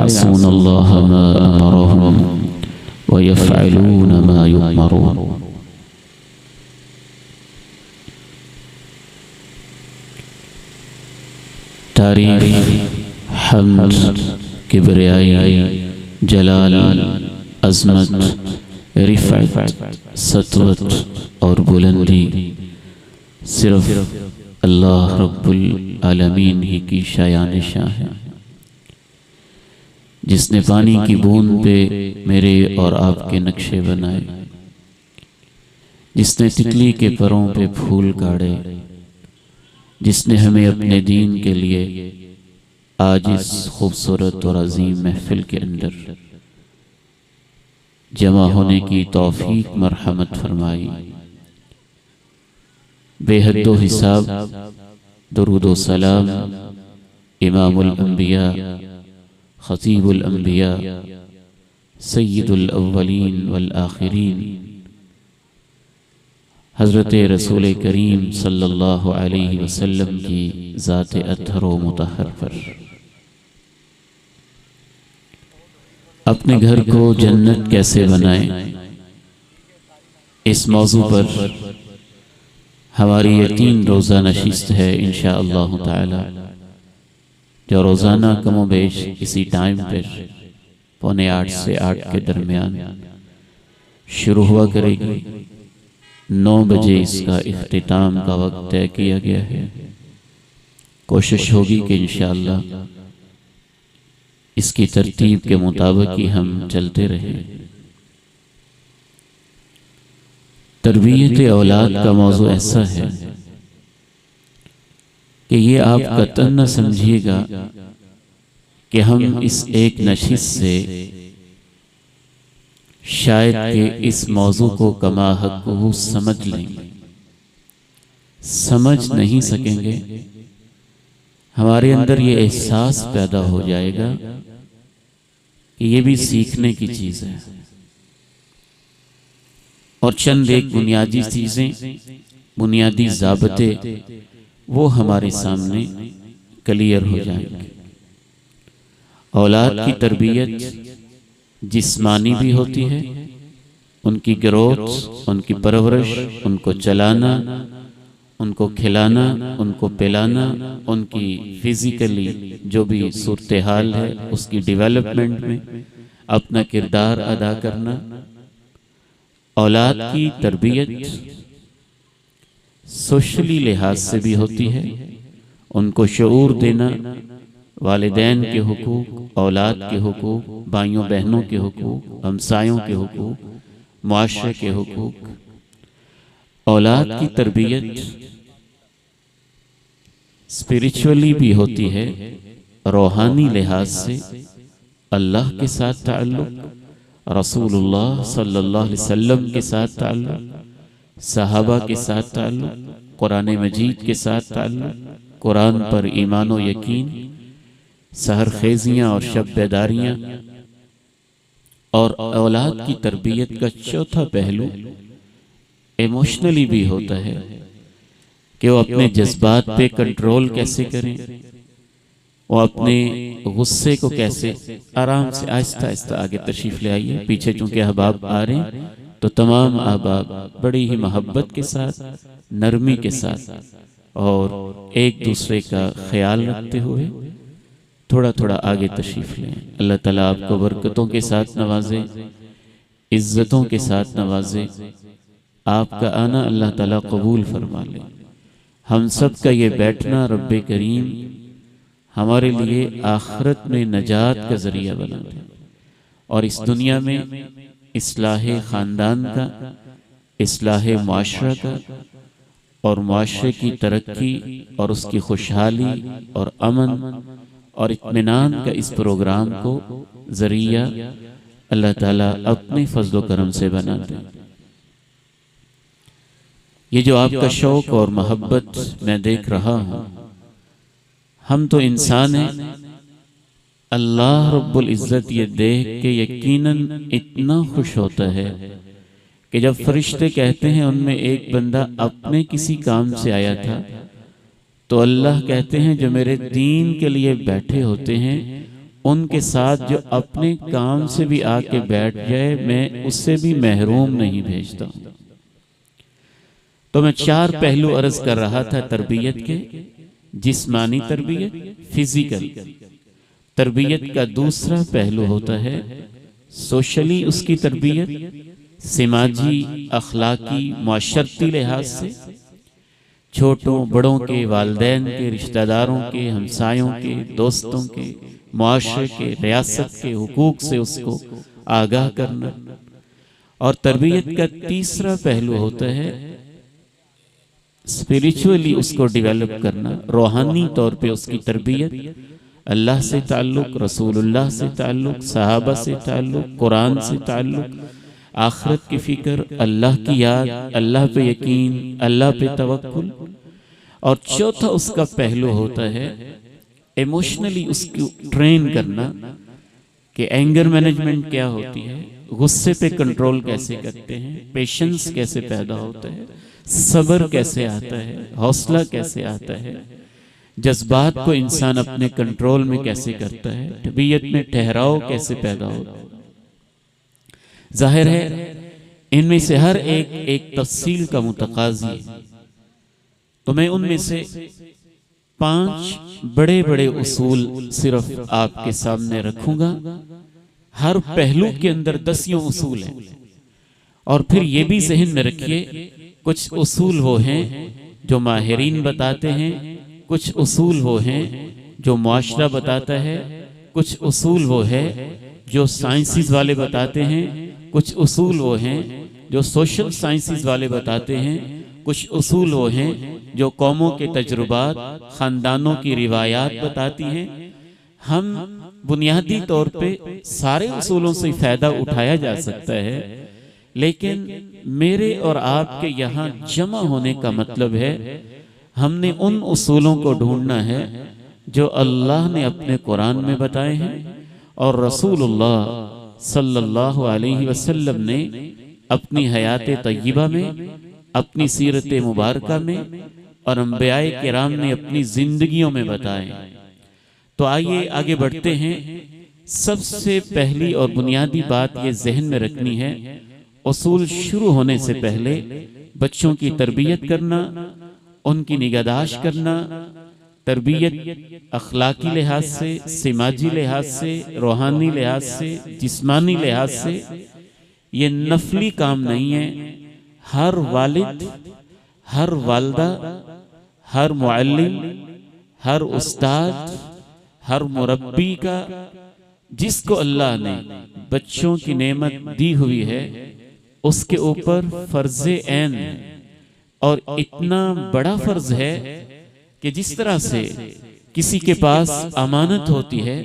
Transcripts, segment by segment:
यअसूनल्लाह मा अमरहुम व यफ़अलून मा युअमरून। तारीफ़, हम्द, किबरियाई, जलाल, अज़मत, रिफ़अत, सतवत और बुलंदी सिर्फ अल्लाह रब्बुल आलमीन ही की शायान शान है, जिसने पानी की बूंद पे मेरे और आपके नक्शे बनाए, जिसने तितली के परों पे फूल काढ़े, जिसने हमें अपने दीन के लिए आज इस खूबसूरत और अजीम महफिल के अंदर जमा होने की तौफीक मरहमत फरमाई। बेहद्दो हिसाब दुरूद व सलाम इमामुल अंबिया, खतीबुल अंबिया, सय्यिदुल अव्वलीन वल आखिरीन हज़रत रसूल करीम सल्लल्लाहु अलैहि वसल्लम की ज़ात अत्हर व मुतहर पर। अपने घर को जन्नत कैसे बनाएं, इस मौजू पर हमारी ये 3 रोज़ा नशिस्त है इंशाअल्लाह ताला, जो रोज़ाना कमो बेश इसी टाइम पर 7:45 से 8 के दरमियान शुरू हुआ करेगी। 9 बजे इसका इख्तिताम का वक्त तय किया गया है। कोशिश होगी कि इंशाअल्लाह इसकी तरतीब के मुताबिक ही हम चलते रहें। तरबियत औलाद का मौजू ऐसा है कि ये आप कतई न समझिएगा कि हम इस एक नशिस्त से शायद कि इस मौजू को कमा हक़्क़ुहु समझ लेंगे। समझ नहीं सकेंगे। हमारे अंदर ये एहसास पैदा हो जाएगा कि ये भी सीखने की चीज़ है, और चंद एक बुनियादी चीज़ें, बुनियादी ज़ाबते वो हमारे सामने क्लियर हो जाएंगे। औलाद की तरबियत जिस्मानी भी होती है, उनकी ग्रोथ, उनकी परवरिश, उनको चलाना, उनको खिलाना, उनको पिलाना, उनकी फिजिकली जो भी सूरत हाल है उसकी डेवलपमेंट में अपना किरदार अदा करना। औलाद की तरबियत सोशली लिहाज से भी होती है, उनको शऊर देना, वालिदैन के हुकूक, औलाद के हुकूक, भाइयों बहनों के हुकूक, हमसायों के हुकूक, मुआशरे के हुकूक। औलाद की तरबियत स्पिरिचुअली भी होती है, रूहानी लिहाज से अल्लाह के साथ ताल्लुक़, रसूलुल्लाह सल्लल्लाहु अलैहि वसल्लम के साथ ताल्लुक़, सहाबा के साथ ताल्लुक़, कुरान मजीद के साथ ताल्लुक़, कुरान पर ईमान व यकीन, सहर खेजियाँ और शब बेदारियाँ। और औलाद की तरबियत का चौथा पहलू इमोशनली भी होता है कि वो अपने जज्बात पे कंट्रोल कैसे करें, वो अपने गुस्से को कैसे आराम से आहिस्ता आहिस्ता आगे तशरीफ ले आइए। पीछे चूंकि अहबाब आ रहे हैं तो तमाम अहबाब बड़ी ही मोहब्बत के साथ, नरमी के साथ और एक दूसरे का ख्याल रखते हुए थोड़ा थोड़ा आगे तशरीफ लें। अल्लाह ताला आपको बरकतों के साथ नवाजे, इज्जतों के साथ नवाजे। आपका आना अल्लाह ताला कबूल फरमा ले। हम सब का ये बैठना रब्बे करीम हमारे लिए आखिरत में नजात का जरिया बना दे, और इस दुनिया में इस्लाहे ख़ानदान का, इस्लाहे मुआशरा का और मुआशरे की तरक्की और उसकी खुशहाली और अमन और इत्मीनान का इस प्रोग्राम को जरिया अल्लाह ताला अपने फजल करम से बना दे। ये जो आपका शौक और मोहब्बत मैं देख रहा हूँ, हम तो इंसान हैं। अल्लाह रब्बुल इज़्ज़त ये देख के यकीनन इतना खुश होता है कि जब फरिश्ते कहते हैं उनमें एक बंदा अपने किसी काम से आया था, तो अल्लाह कहते हैं जो मेरे दीन के लिए बैठे होते हैं उनके साथ जो अपने काम से भी आके बैठ जाए मैं उससे भी महरूम नहीं भेजता हूं। तो मैं 4 पहलू अर्ज कर रहा था तरबियत के। जिस्मानी तरबियत, फिजिकल तरबियत का दूसरा पहलू होता है सोशली उसकी तरबियत, समाजी अखलाकी माशरती लिहाज से, छोटों बड़ों के, वालिदैन के, रिश्तेदारों के, हमसायों के, दोस्तों के, मुआशरे के, रियासत के हुकूक से उसको आगाह करना। और तरबियत का तीसरा पहलू होता है स्पिरिचुअली उसको डेवलप करना, रूहानी तौर पे उसकी तरबियत, अल्लाह से ताल्लुक, रसूलुल्लाह से ताल्लुक, सहाबा से ताल्लुक, कुरान से ताल्लुक, आखिरत की फिक्र, अल्लाह की याद, अल्लाह पे यकीन, अल्लाह पे तवक्कुल। और चौथा उसका पहलू होता है इमोशनली उसको ट्रेन करना कि एंगर मैनेजमेंट क्या होती है, गुस्से पे कंट्रोल कैसे करते हैं, पेशेंस कैसे पैदा होता है, सब्र कैसे आता है, हौसला कैसे आता है, जज्बात को इंसान अपने कंट्रोल में कैसे करता है, तबीयत में ठहराव कैसे पैदा होता है। जाहिर है इनमें से हर एक तफसील का मुतकाजी है। तो मैं उनमें से 5 बड़े बड़े उसूल सिर्फ आपके सामने रखूंगा। हर पहलू के अंदर 10 उसूल हैं। और फिर ये भी ज़हन में रखिए कुछ उसूल वो हैं जो माहिरीन बताते हैं, कुछ उसूल वो हैं जो मुआशरा बताता है, कुछ उसूल वो है जो साइंसेस वाले बताते हैं, कुछ उसूल वो हैं जो सोशल साइंसेस वाले बताते हैं, कुछ उसूल वो हैं जो कौमों के तजुर्बात, ख़ानदानों की रिवायात बताती हैं। हम बुनियादी तौर पे सारे उसूलों से फ़ायदा उठाया जा सकता है, लेकिन मेरे और आपके यहाँ जमा होने का मतलब है हमने उन उसूलों को ढूंढना है जो अल्लाह ने अपने कुरान में बताए हैं और रसूलुल्लाह सल्लल्लाहु अलैहि वसल्लम ने अपनी हयात तय्यबा में, अपनी सीरत मुबारका में और अंबियाए किराम ने अपनी जिंदगियों में बताए। तो आइए आगे बढ़ते हैं। सबसे पहली और बुनियादी बात ये जहन में रखनी है, उसूल शुरू होने से पहले बच्चों की तरबियत करना, उनकी निगहदाश्त करना, तरबियत अखलाकी लिहाज से, समाजी लिहाज से, रूहानी लिहाज से, जिस्मानी लिहाज से, ये नफली काम नहीं है। हर वालिद, हर वालदा, हर मुअल्लिम, हर उस्ताद, हर मुरब्बी का जिसको अल्लाह ने बच्चों की नेमत दी हुई है उसके ऊपर फर्ज़े ऐन है। और इतना बड़ा फर्ज है कि जिस तरह से किसी के पास अमानत होती है,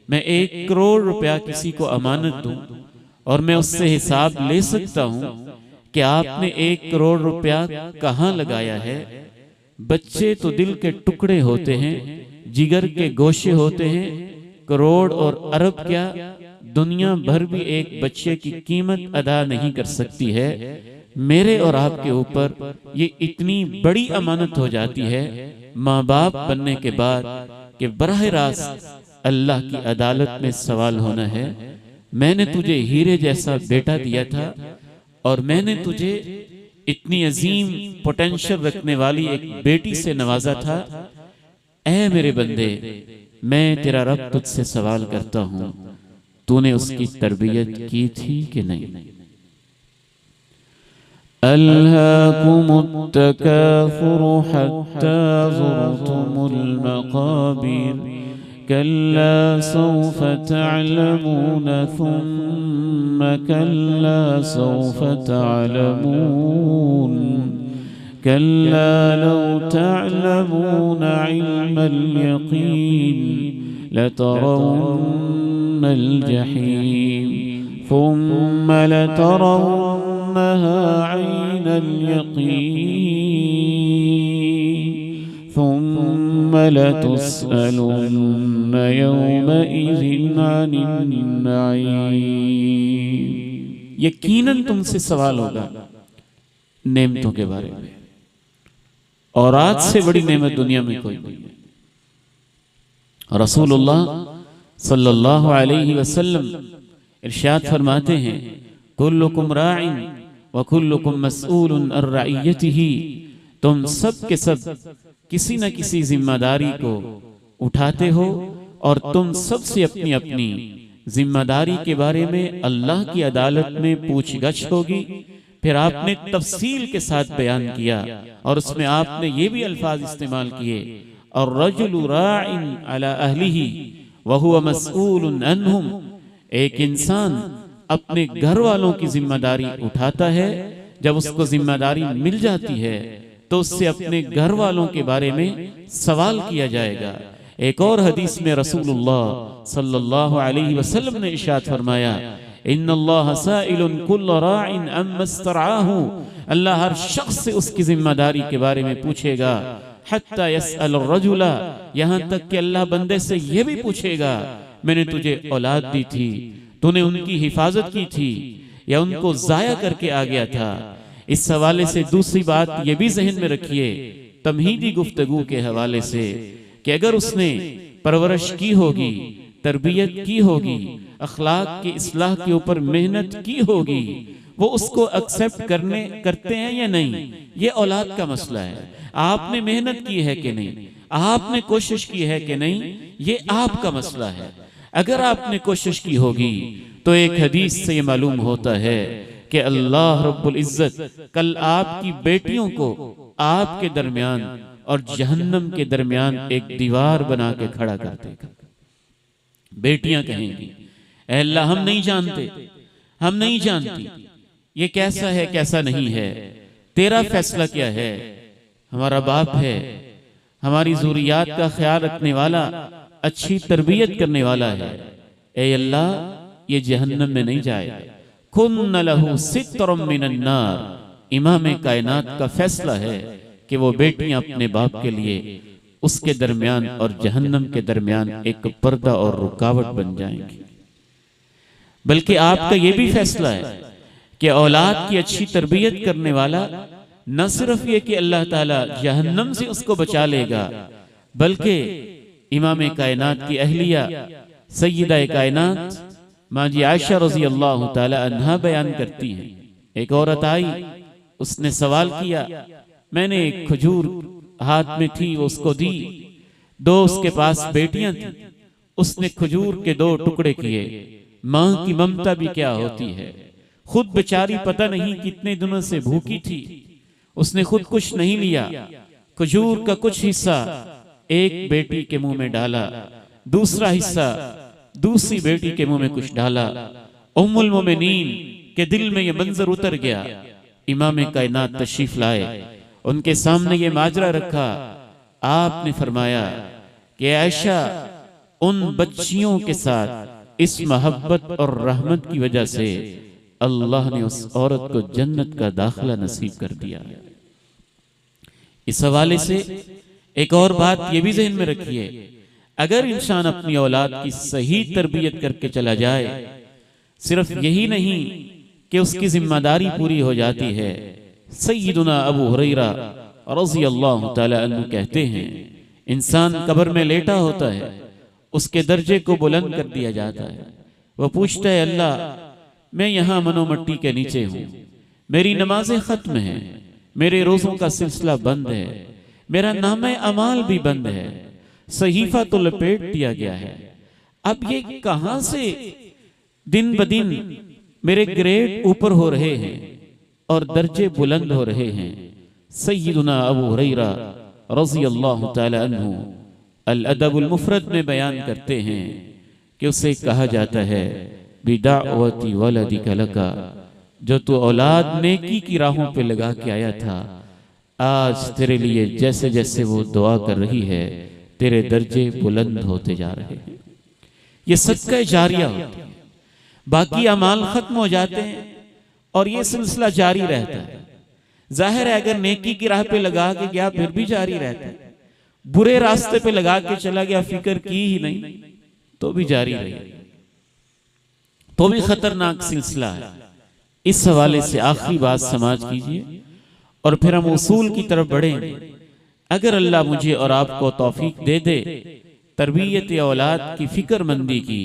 मैं 1 करोड़ रुपया किसी को अमानत दूं और मैं उससे हिसाब ले सकता हूं कि आपने 1 करोड़ रुपया कहां लगाया है। बच्चे तो दिल के टुकड़े होते हैं, जिगर के गोशे होते हैं। करोड़ और अरब क्या, दुनिया भर भी एक बच्चे की कीमत अदा नहीं कर सकती है। मेरे और आपके ऊपर ये इतनी बड़ी अमानत हो जाती है माँ बाप बनने के बाद कि बराह रास्त अल्लाह की अदालत में सवाल होना है। मैंने तुझे हीरे जैसा बेटा दिया था और मैंने तुझे इतनी अजीम पोटेंशियल रखने वाली एक बेटी से नवाजा था। ऐ मेरे बंदे, मैं तेरा रब तुझसे सवाल करता हूँ, तूने उसकी तरबियत की थी कि नहीं। अल्हाकुमुत तकासुरु हत्ता ज़ुरतुमुल मक़ाबिर कल्ला सौफ तअलमून थुम्मा कल्ला सौफ तअलमून कल्ला लौ तअलमून इल्मल यक़ीन लतरवुन्नल जहीम थुम्मा लतरवुन्नहा ऐनल यक़ीन थुम्मा लतुस्अलुन्न यौमइज़िन अनिन नईम। यकीनन तुमसे सवाल होगा नेमतों के बारे में, और आज से बड़ी नेमत दुनिया में कोई नहीं है। रसूलुल्लाह सल्लल्लाहु अलैहि वसल्लम इरशाद फरमाते हैं, कुल्लुकुम राइन व कुल्लुकुम मसऊलुन अन रइयतिही, तुम सब के सब किसी न किसी जिम्मेदारी को उठाते हो और तुम सबसे अपनी अपनी जिम्मेदारी के बारे में अल्लाह की अदालत में पूछगछ होगी। फिर आपने तफसील के साथ बयान किया और उसमें आपने ये भी अल्फाज इस्तेमाल किए, और रजुलु राइन अला अहलिही व हुवा मसऊलुन अन्हुम, एक इंसान अपने घर वालों की जिम्मेदारी उठाता है, जब उसको जिम्मेदारी मिल जाती है तो उससे अपने घर वालों के बारे में सवाल किया जाएगा। एक और हदीस में रसूलुल्लाह सल्लल्लाहु अलैहि वसल्लम ने इरशाद फरमाया, इन्नल्लाह साइलुन कुल्ल राइन अम्मा इस्तरआहु, अल्लाह हर शख्स से उसकी जिम्मेदारी के बारे में पूछेगा, हत्ता यसअल रजुला, यहाँ तक कि अल्लाह बंदे से यह भी पूछेगा, मैंने तुझे औलाद दी थी, तूने उनकी हिफाजत की थी या उनको जाया करके आ गया था। इस हवाले से दूसरी बात ये भी जहन में रखिए तमहीदी गुफ्तगू के हवाले से कि अगर उसने परवरिश की होगी, तरबियत की होगी, अखलाक की इस्लाह के ऊपर मेहनत की होगी, वो उसको एक्सेप्ट करते हैं या नहीं, ये औलाद का मसला है। आपने मेहनत की है कि नहीं, आपने कोशिश की है कि नहीं, ये आपका मसला है। अगर आपने कोशिश की होगी तो एक हदीस से ये मालूम होता है कि अल्लाह रब्बुल इज्जत कल आपकी बेटियों को आपके दरमियान और जहन्नम के दरमियान एक दीवार बना के खड़ा कर देगा। बेटियां कहेंगी, ऐ अल्लाह हम नहीं जानते, हम नहीं जानती ये कैसा है कैसा नहीं है, तेरा फैसला क्या है। हमारा बाप है, हमारी ज़ुर्रियात का ख्याल रखने वाला, अच्छी तरबियत करने वाला है, ऐ अल्लाह ये जहन्नम में नहीं जाएगा। कुन्न लहू सित्रम मिनन नार, इमाम कायनात का फैसला है कि वो बेटियां अपने बाप के लिए उसके दरमियान और जहन्नम के दरमियान एक पर्दा और रुकावट बन जाएंगी। बल्कि आपका ये भी फैसला है कि औलाद की अच्छी तरबियत करने वाला न सिर्फ ये कि अल्लाह ताला जहन्नम से उसको बचा लेगा, बल्कि इमाम कायनात की अहलिया सय्यदा कायनात माँ जी आयशा रज़ी अल्लाह ताला अन्हा बयान करती हैं, एक औरत आई, उसने सवाल किया, मैंने एक खजूर हाथ में थी वो उसको दी, दो उसके पास बेटियां थी, उसने खजूर के 2 टुकड़े किए। माँ की ममता भी क्या होती है, खुद बेचारी पता नहीं कितने दिनों से भूखी थी, उसने खुद कुछ नहीं लिया, खजूर का कुछ हिस्सा एक बेटी के मुंह में डाला, दूसरा हिस्सा दूसरी बेटी के मुंह में कुछ डाला। उम्मुल मोमिनीन के दिल में ये मंजर उतर गया। इमाम कायनात तशरीफ लाए, उनके सामने ये माजरा रखा। आपने फरमाया कि आयशा, उन बच्चियों के साथ इस मोहब्बत और रहमत की वजह से अल्लाह ने उस औरत को जन्नत का दाखिला नसीब कर दिया। इस हवाले से एक और बात ये भी ज़हन में रखिए, अगर इंसान अपनी औलाद की सही तरबियत करके चला जाए, सिर्फ यही नहीं कि उसकी जिम्मेदारी पूरी हो जाती है। सय्यदुना अबू हुरैरा रज़ियल्लाहु ताला अन्हु कहते हैं, इंसान कब्र में लेटा होता है, उसके दर्जे को बुलंद कर दिया जाता है। वह पूछता है, अल्लाह मैं यहाँ मनोमट्टी के नीचे हूँ, मेरी नमाजें खत्म हैं, मेरे रोज़ों का सिलसिला बंद है, मेरा नामे अमाल भी बंद है, सहीफा तो लपेट दिया गया है, अब ये कहां से दिन ब दिन मेरे ग्रेड ऊपर हो रहे हैं और दर्जे बुलंद हो रहे हैं। सय्यदुना अबू हुरैरा रज़ियल्लाहु ताला अन्हु अल अदबुल मुफरद में बयान करते हैं कि उसे कहा जाता है, बिदाअवती वलदिका लका, जो तू औलाद नेकी की राहों पे लगा के आया था, आज तेरे लिए जैसे जैसे वो दुआ कर रही है, तेरे दर्जे बुलंद होते जा रहे हैं। ये सदका जारिया होता है। बाकी अमाल खत्म हो जाते हैं और ये सिलसिला जारी रहता है। जाहिर है अगर नेकी की राह पे लगा के गया फिर भी जारी रहता है, बुरे रास्ते पे लगा के चला गया, फिक्र की ही नहीं, तो भी जारी रही, तो भी खतरनाक सिलसिला है। इस हवाले से आखिरी बात समाज कीजिए और फिर हम उसूल की तरफ बढ़ेंगे। अगर अल्लाह मुझे और आपको तौफीक दे दे तरबियत औलाद की फिक्रमंदी की,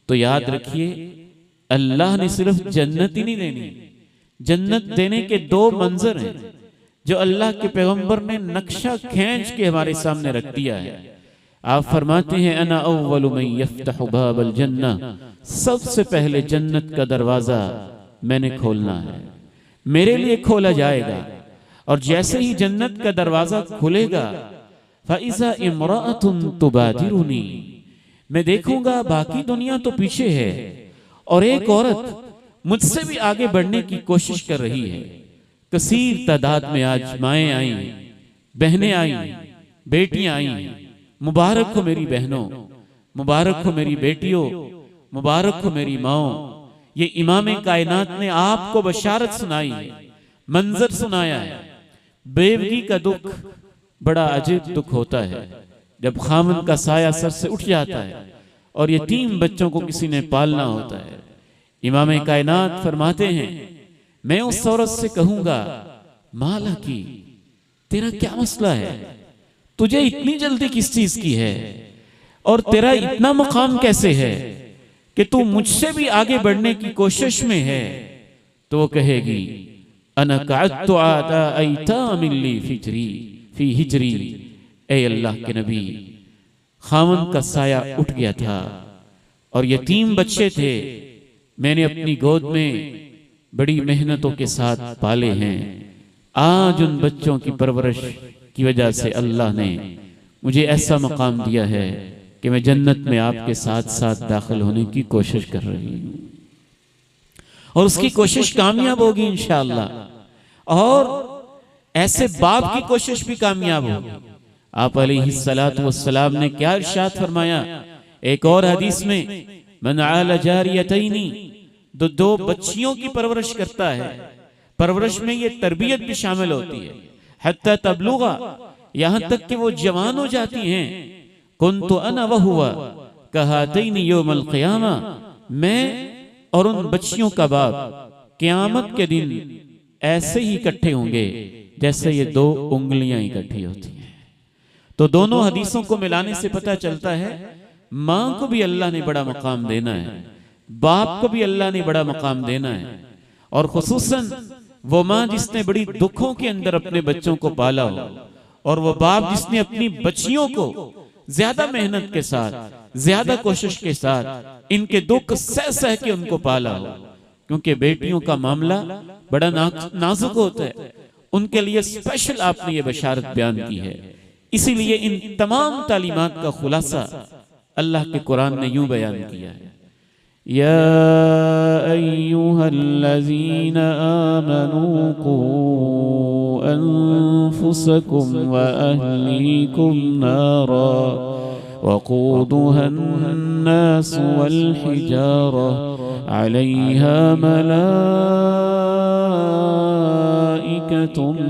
तो याद रखिए अल्लाह ने सिर्फ जन्नत ही नहीं देनी, जन्नत देने के दो मंजर हैं जो अल्लाह के पैगंबर ने नक्शा खींच के हमारे सामने रख दिया है। आप फरमाते हैं अना अव्वलु मन यफ्तहु बाबल जन्नह, सबसे पहले जन्नत का दरवाजा मैंने खोलना है, मेरे लिए खोला जाएगा। और जैसे ही जन्नत का दरवाजा खुलेगा फ़इज़ा इम्राअतुन तुबादिरुनी, मैं देखूंगा बाकी दुनिया तो पीछे है और एक औरत मुझसे भी आगे बढ़ने की कोशिश कर रही है। कसीर तादाद में आज माएँ आई, बहनें आई, बेटियां आई। मुबारक हो मेरी बहनों, मुबारक हो मेरी बेटियों, मुबारक हो मेरी माओ। ये इमाम कायनात ने आपको बशारत सुनाई है, मंजर सुनाया है। बेवगी का दुख बड़ा अजीब दुख होता है जब खामन का साया सर से उठ जाता है और यतीम बच्चों को किसी ने पालना होता है। इमाम कायनात फरमाते हैं मैं उस औरत से कहूंगा माला की, तेरा क्या मसला है, तुझे इतनी जल्दी किस चीज की है और तेरा इतना मकाम कैसे है कि तू मुझसे भी आगे बढ़ने की कोशिश में है। तो वो कहेगी अना कअत्तु आदा अयतामिल्ली फी हिजरी, ए अल्लाह के नबी, खामन का साया उठ गया था और यतीम बच्चे थे, मैंने अपनी गोद में बड़ी मेहनतों के साथ पाले हैं। आज उन बच्चों की परवरिश की वजह से अल्लाह ने मुझे ऐसा मकाम दिया है कि मैं जन्नत में आपके साथ साथ दाखिल होने की कोशिश कर रही हूँ और उसकी कोशिश कामयाब होगी इंशाअल्लाह। और ऐसे बाप की कोशिश भी कामयाब होगी। आप अलैहिस्सलातु वस्सलाम ने क्या इरशाद फरमाया एक और हदीस में, मन आला जारियतैनी, दो बच्चियों की परवरिश करता है। परवरिश में ये तरबियत भी शामिल होती है। हत्ता तबलुगा, यहां तक कि वो जवान हो जाती हैं। कुन्तु अना व हुवा कहातैनी यौमल क़ियामा, मैं और उन बच्चियों का बाप क़यामत के दिन ऐसे ही इकट्ठे होंगे जैसे ये दो उंगलियां इकट्ठी होती हैं। तो दोनों हदीसों को मिलाने से पता चलता है मां को भी अल्लाह ने बड़ा मकाम देना है, बाप को भी अल्लाह ने बड़ा मकाम देना है। और खुसूसन वो मां जिसने बड़ी दुखों के अंदर अपने बच्चों को पाला हो और वो बाप जिसने अपनी बच्चियों को ज्यादा मेहनत के साथ, ज्यादा कोशिश के साथ इनके दुख सह सह के उनको पाला हो। क्योंकि बेटियों का मामला बड़ा नाजुक होता है, उनके लिए स्पेशल आपने ये बशारत बयान की है। इसीलिए इन तमाम तालीमात का खुलासा अल्लाह के कुरान ने यूं बयान किया है, या अय्युहल्लज़ीना आमनू कू अनफुसकुम व अहलीकुम नारा वक़ूदुहन्नास वल हिजारा अलैहा मलाइकतुन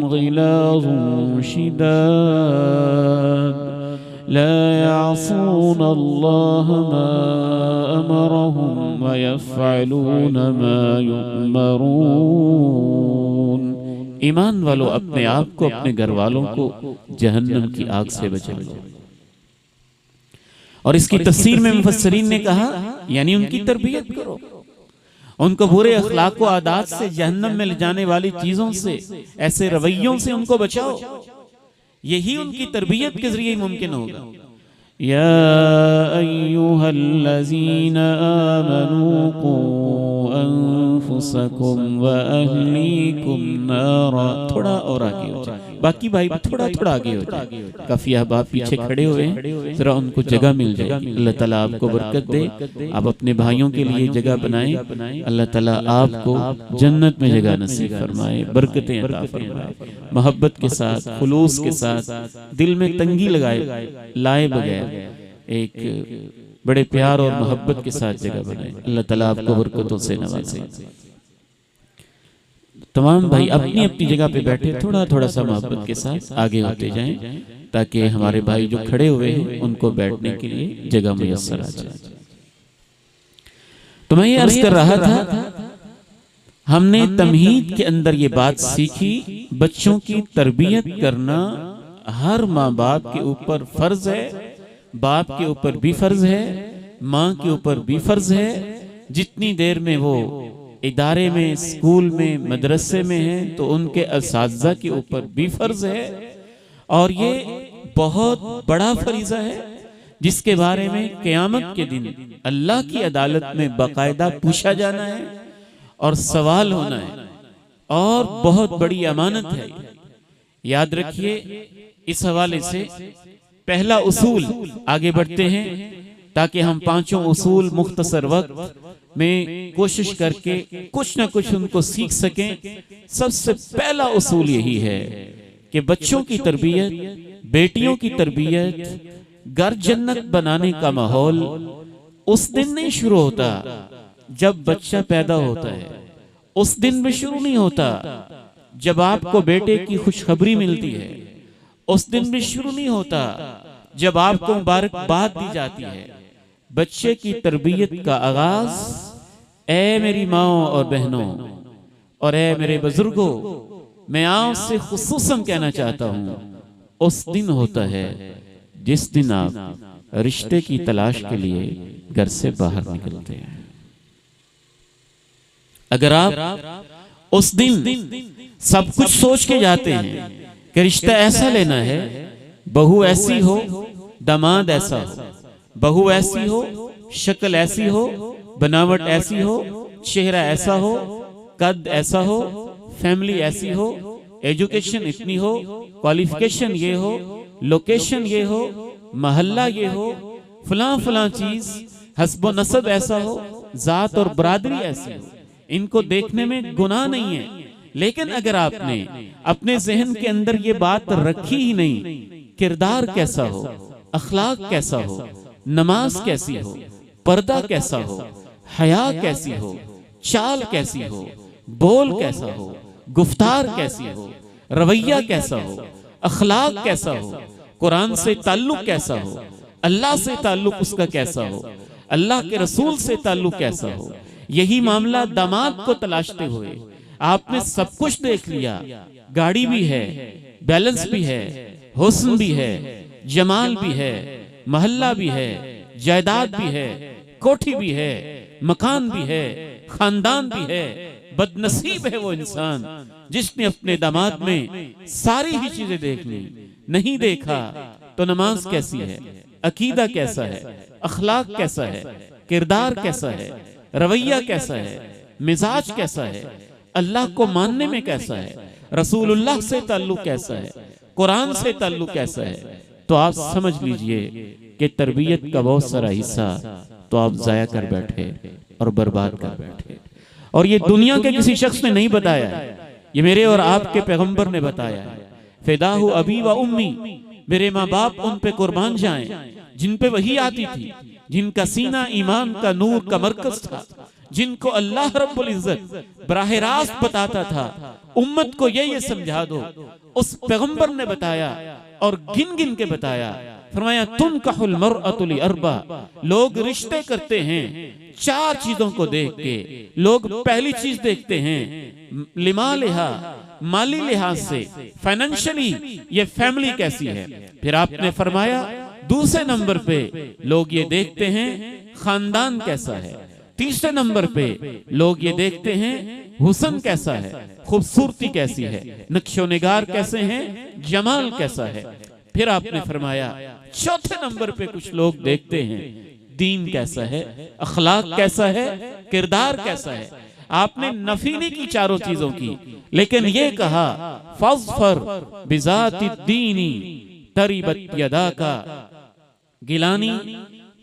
ग़िलाज़ुन शिदाद ला यअसून अल्लाह मा अमरहुम व यफ़अलून मा युअमरून। ईमान वालों, अपने आप को, अपने घर वालों को जहन्नम की आग से बचाओ। और इसकी तफसीर में मुफस्सिरीन ने कहा यानी उनकी तरबियत करो, उनको बुरे अखलाक व आदात से, जहन्नम में ले जाने वाली चीजों से, ऐसे रवैयों से उनको बचाओ। यही उनकी तरबियत के जरिए मुमकिन होगा। या अय्युहल्लज़ीना आमनू कू अनफुसकुम व अहलीकुम नारा। थोड़ा और आगे हो जाए, बाकी भाई थोड़ा थोड़ा आगे हो जाए। काफी अहबाब पीछे खड़े हुए हैं, जरा उनको जगह मिल जाएगी। अल्लाह ताला आपको बरकत दे, आप अपने भाइयों के लिए जगह बनाएं। अल्लाह ताला आपको जन्नत में जगह नसीब फरमाए, बरकतें अता फरमाए। मोहब्बत के साथ, खुलूस के साथ, दिल में तंगी लगाए लाए बगैर एक बड़े प्यार और मोहब्बत के साथ जगह बनाए। अल्लाह ताला आपको बरकतों से नवाजे। तमाम भाई अपनी अपनी जगह पे बैठे, थोड़ा थोड़ा सा मोहब्बत के साथ आगे होते जाएं ताकि हमारे भाई जो खड़े हुए हैं उनको बैठने के लिए जगह मुयस्सर आ जाए। तो मैं ये अर्ज कर रहा था, हमने तमहीद के अंदर ये बात सीखी, बच्चों की तरबियत करना हर माँ बाप के ऊपर फर्ज है, बाप के ऊपर भी फर्ज है, माँ के ऊपर भी फर्ज है। जितनी देर में वो इदारे में, स्कूल में, मदरसे में हैं तो उनके असातिज़ा के ऊपर भी फर्ज है। और ये बहुत बड़ा फरीज़ा है जिसके बारे में क़यामत के दिन अल्लाह की अदालत में बाकायदा पूछा जाना है और सवाल होना है, और बहुत बड़ी अमानत है। याद रखिए, इस हवाले से पहला उसूल आगे बढ़ते हैं ताकि हम पांचों उसूल मुख्तसर वक्त में कोशिश करके कुछ ना कुछ उनको सीख सकें। सबसे पहला उसूल यही है कि बच्चों की तरबियत, बेटियों की तरबियत, घर जन्नत बनाने का माहौल उस दिन नहीं शुरू होता जब बच्चा पैदा होता है, उस दिन भी शुरू नहीं होता जब आपको बेटे की खुशखबरी मिलती है, उस दिन भी शुरू नहीं होता जब आपको मुबारकबाद दी जाती है। बच्चे की तरबियत का आगाज, ए मेरी माओ और बहनों और ए मेरे बुजुर्गों, मैं आपसे खुसूसन कहना चाहता हूं, उस दिन होता है जिस दिन आप रिश्ते की तलाश के लिए घर से बाहर निकलते हैं। अगर आप उस दिन सब कुछ सोच के जाते हैं कि रिश्ता ऐसा लेना है, बहू ऐसी हो, दामाद ऐसा हो, बहू ऐसी हो, शक्ल ऐसी हो, बनावट ऐसी हो, चेहरा ऐसा हो, कद ऐसा हो, फैमिली ऐसी हो, एजुकेशन इतनी हो, क्वालिफिकेशन ये हो, लोकेशन ये हो, महल्ला ये हो, फलां फलां चीज, हस्बो नसब ऐसा हो, जात और बरादरी ऐसी हो। इनको देखने में गुनाह नहीं है, लेकिन अगर आपने अपने जहन के अंदर ये बात रखी ही नहीं, किरदार कैसा हो, अखलाक कैसा हो, नमाज कैसी हो, पर्दा कैसा हो, हया कैसी हो, चाल कैसी हो, बोल कैसा हो, गुफ्तार कैसी हो, रवैया कैसा हो, अखलाक कैसा हो, कुरान से ताल्लुक कैसा हो, अल्लाह से ताल्लुक उसका कैसा हो, अल्लाह के रसूल से ताल्लुक कैसा हो। यही मामला दामाद को तलाशते हुए आपने सब कुछ देख लिया, गाड़ी भी है, बैलेंस भी है, हुस्न भी है, जमाल भी है, महल्ला भी है, जायदाद भी है, कोठी भी है, मकान भी है, खानदान भी है। बदनसीब है वो इंसान जिसने अपने दामाद में सारी ही चीजें देख ली। नहीं देखा तो नमाज कैसी है, अकीदा कैसा है, अखलाक कैसा है, किरदार कैसा है, रवैया कैसा है, मिजाज कैसा है, अल्लाह को मानने में कैसा है, रसूलुल्लाह से ताल्लुक कैसा है, कुरान से ताल्लुक कैसा है, तो आप समझ लीजिए कि तरबियत का बहुत सारा हिस्सा तो आप जाया कर बैठे और बर्बाद कर बैठे। और ये दुनिया के किसी शख्स ने नहीं बताया है, ये मेरे और आपके पैगंबर ने बताया है। फिदाहु अबी व उम्मी, मेरे माँ बाप उन पे कुर्बान जाएं जिन पे वही आती थी, जिनका सीना ईमान का नूर का मरकज था, जिनको अल्लाह रब्बुल इज्जत बराह रास्त बताता था, उम्मत को ये समझा दो। उस पैगंबर ने बताया और गिन गिन के बताया। फरमाया तुम कहल मरअतु लि अर्बा, लोग रिश्ते करते हैं चार चीजों को देख के। लोग पहली चीज देखते हैं लिमा लिहा, माली लिहाज से, फाइनेंशियली ये फैमिली कैसी है। फिर आपने फरमाया दूसरे नंबर पे लोग ये देखते हैं खानदान कैसा है। तीसरे नंबर पे लोग ये देखते हैं हुस्न कैसा है, खूबसूरती कैसी है, नक्शो निगार कैसे हैं, जमाल कैसा है। फिर आपने फरमाया चौथे नंबर पे कुछ लोग देखते हैं दीन कैसा है, अखलाक कैसा है, किरदार कैसा है। आपने नफी नहीं की चारों चीजों की, लेकिन ये कहा फज़फर बिज़ाति दीनी तरिबत यदा का। गिलानी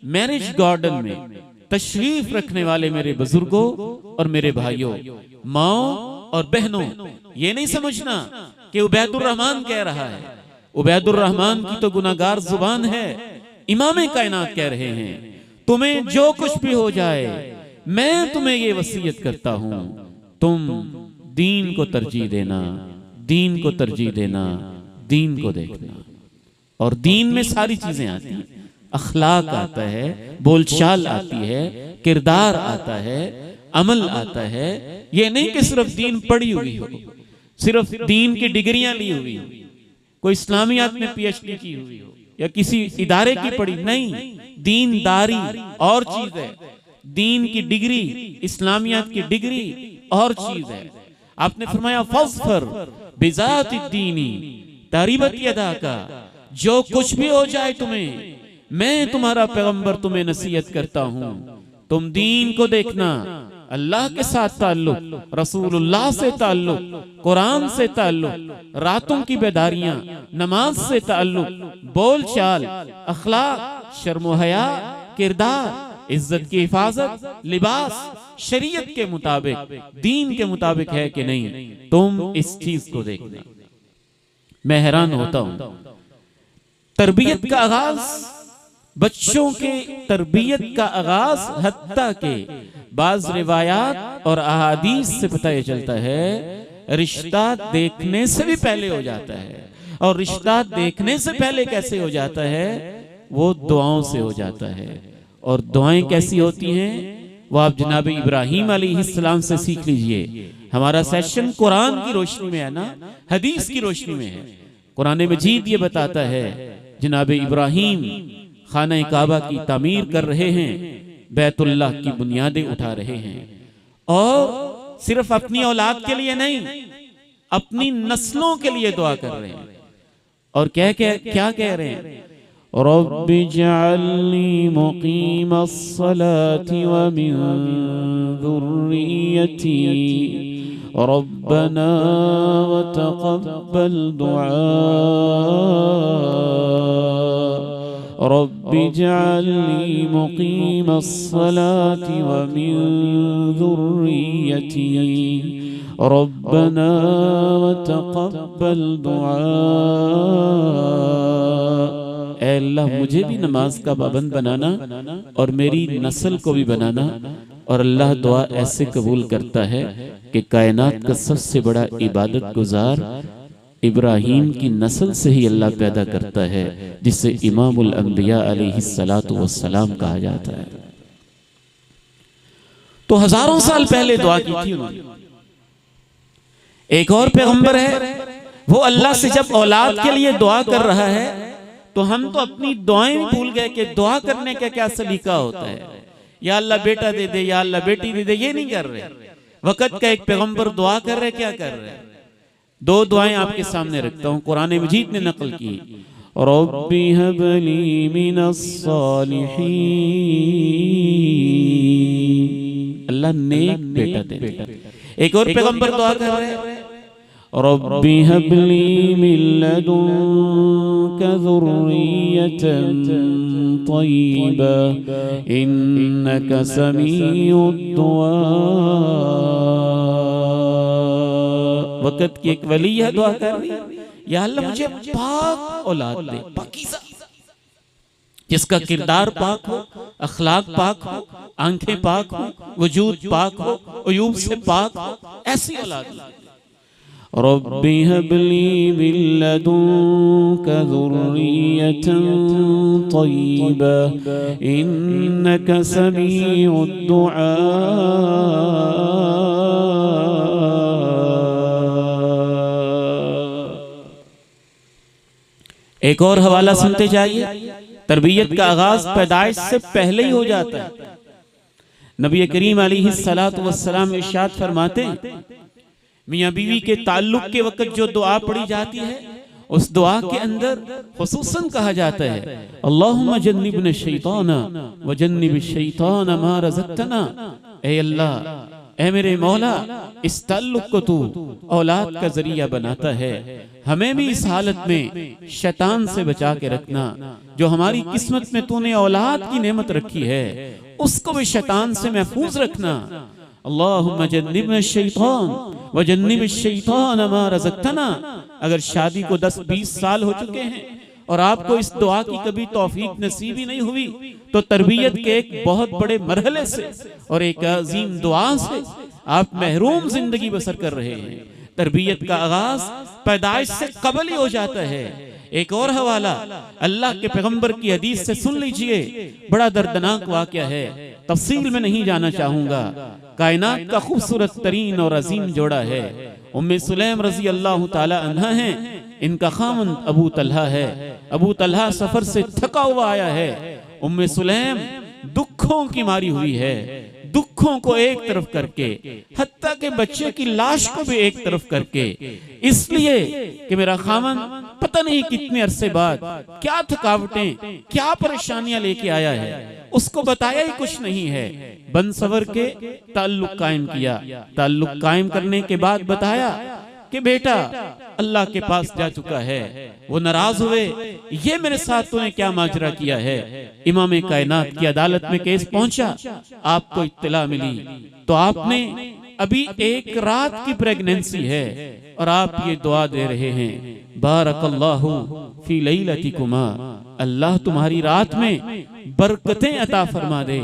मैरिज गार्डन में तशरीफ रखने वाले मेरे बुजुर्गों और मेरे भाइयों, माओ और बहनों, ये नहीं समझना कि उबैदुर रहमान कह रहा है। उबैदुर रहमान की तो गुनाहगार जुबान है, इमाम कायनात कह रहे हैं तुम्हें जो कुछ भी हो जाए मैं तुम्हें ये वसीयत करता हूं, तुम दीन को तरजीह देना, दीन को तरजीह देना, दीन को देखना। और दीन में सारी चीजें आती हैं, अखलाक आता है, बोलचाल आती है, किरदार आता है, अमल आता है। ये नहीं कि सिर्फ दीन पढ़ी हुई हो, सिर्फ दीन की डिग्रियां ली हुई हो, कोई इस्लामियात में पीएचडी की हुई हो, या किसी इदारे की पढ़ी, नहीं, दीनदारी और चीज है। दीन की डिग्री, इस्लामियत की डिग्री और चीज है। आपने फरमाया फज़फर बिज़ातिद्दीनी तारिबत यदा का, जो कुछ भी हो जाए तुम्हें, मैं तुम्हारा पैगंबर तुम्हें नसीहत करता हूं, तुम दीन को देखना, अल्लाह के साथ ताल्लुक, रसूलुल्लाह से ताल्लुक, कुरान से ताल्लुक, रातों की बेदारियां, नमाज से ताल्लुक, बोल चाल, अखलाक, शर्म हया, किरदार, इज्जत की हिफाजत, लिबास शरीयत के मुताबिक, दीन के मुताबिक है कि नहीं, तुम इस चीज को देखना। मैं हैरान होता हूं, तरबियत का आगाज, बच्चों के तरबियत का आगाज हत्ता के बाज रिवायात और अहादीस से पता ये चलता है, रिश्ता देखने से भी पहले हो जाता है। और रिश्ता देखने से पहले कैसे हो जाता है? वो दुआओं से हो जाता है। और दुआएं कैसी होती हैं वो आप जनाब इब्राहीम अलैहिस्सलाम से सीख लीजिए। हमारा सेशन कुरान की रोशनी में है ना, हदीस की रोशनी में है। कुरान मजीद ये बताता है जनाब इब्राहीम खाना काबा की तामीर कर रहे हैं, बैतुल्लाह की बुनियादें उठा रहे हैं, और सिर्फ अपनी औलाद के लिए नहीं, अपनी नस्लों के लिए दुआ कर रहे हैं। और क्या कह रहे हैं? रब्बि जअलनी मुकीमस्सलाति व मिन ज़ुर्रियती रब्बना व तक़ब्बल दुआ रब्बि जअलनी मुकीमस्सलाति व मिन ज़ुर्रियती रब्बना व तक़ब्बल दुआ। ऐ अल्लाह मुझे भी नमाज का पाबंद बनाना और मेरी नस्ल को भी बनाना। और अल्लाह दुआ ऐसे कबूल करता है कि कायनात का सबसे बड़ा इबादत गुजार इब्राहीम की नस्ल से ही अल्लाह पैदा करता है, जिसे इमामुल अंबिया अलैहिस्सलातु वस्सलाम कहा जाता है। तो हजारों साल पहले दुआ की थी उन्होंने। एक और पैगंबर है, वो अल्लाह से जब औलाद के लिए दुआ कर रहा है तो हम तो अपनी दुआएं भी भूल गए कि दुआ करने का क्या सलीका होता है। या अल्लाह बेटा दे दे, या अल्लाह बेटी दे दे, ये नहीं कर रहे। वक्त का एक पैगंबर दुआ कर रहे, क्या कर रहे? दो दुआएं आपके सामने रखता हूं, कुरान मजीद ने नकल की। रब्बी हबली मिनस सालिहीन, अल्लाह नेक बेटा दे। एक और पैगंबर दुआ कर रहे हैं, रब्बी हबली मिन लदुनका ज़ुर्रियतन तय्यिबा इन्नका समीउद दुआ। वक्त की एक वलिया दुआ कर रही है, या अल्लाह मुझे पाक औलाद दे, पाकीज़ा, जिसका किरदार पाक हो, अखलाक पाक हो, आंखें पाक हो, वजूद पाक हो, उयूब से पाक हो, ऐसी औलाद। रब्बी हबली मिन लदुनका ज़ुर्रियतन तय्यिबा इन्नका समीउद दुआ। एक और हवाला सुनते जाइए। तरबियत का आगाज पैदाइश से पहले ही हो जाता है। नबी करीम अलैहिस्सलातु वस्सलाम इरशाद फरमाते हैं, मियां बीवी के ताल्लुक के वक्त जो दुआ पढ़ी जाती है, उस दुआ के अंदर खुसूसन कहा जाता है, अल्लाहुम्मा जन्निबना शैताना व जन्निबिश शैताना मा रज़क़तना। ऐ अल्लाह, ऐ मेरे मौला, इस ताल्लुक को तू औलाद का जरिया बनाता है, हमें भी इस हालत में शैतान से बचा के रखना। जो हमारी किस्मत में तूने औलाद की नेमत रखी है, उसको भी शैतान से महफूज रखना। अल्लाहुम्मा जन्निबना शैतान व जन्निबिश शैतान मा रज़क़तना। अगर शादी को 10-20 साल हो चुके हैं और आपको इस दुआ की कभी तौफीक नसीब ही नहीं हुई, तो तरबियत के एक बहुत बड़े मरहले से और एक अजीम दुआ से आप महरूम जिंदगी बसर कर रहे हैं। तरबियत का आगाज पैदाइश से कबल ही हो जाता है। एक और हवाला अल्लाह के पैगंबर की हदीस से सुन लीजिए, बड़ा दर्दनाक वाक़या है, तफसील में नहीं जाना चाहूंगा। कायनात का खूबसूरत तरीन और अजीम जोड़ा है। उम्मे सुलैम रजी अल्लाह ताला अन्हा हैं, इनका खामन अबू तलहा है। अबू तलहा सफर से थका हुआ आया है। उम्मे सुलैम दुखों की मारी हुई है, दुखों को एक तरफ करके, हत्ता के बच्चे की लाश को भी एक तरफ करके, इसलिए कि मेरा खामन पता नहीं कितने अरसे बाद क्या थकावटें, क्या परेशानियां लेके आया है, उसको बताया ही कुछ नहीं है। बन सवर के ताल्लुक कायम किया। ताल्लुक कायम करने के बाद बताया कि बेटा अल्लाह के पास जा चुका है। वो नाराज हुए, ये मेरे साथ तूने क्या माजरा किया है। इमाम कायनात की अदालत में केस पहुंचा, आपको इत्तला मिली तो आपने अभी एक रात की प्रेगनेंसी है और आप ये दुआ दे रहे हैं, बारकल्लाहु फी लैलतिकुमा, अल्लाह तुम्हारी रात में बरकतें अता फरमा दे।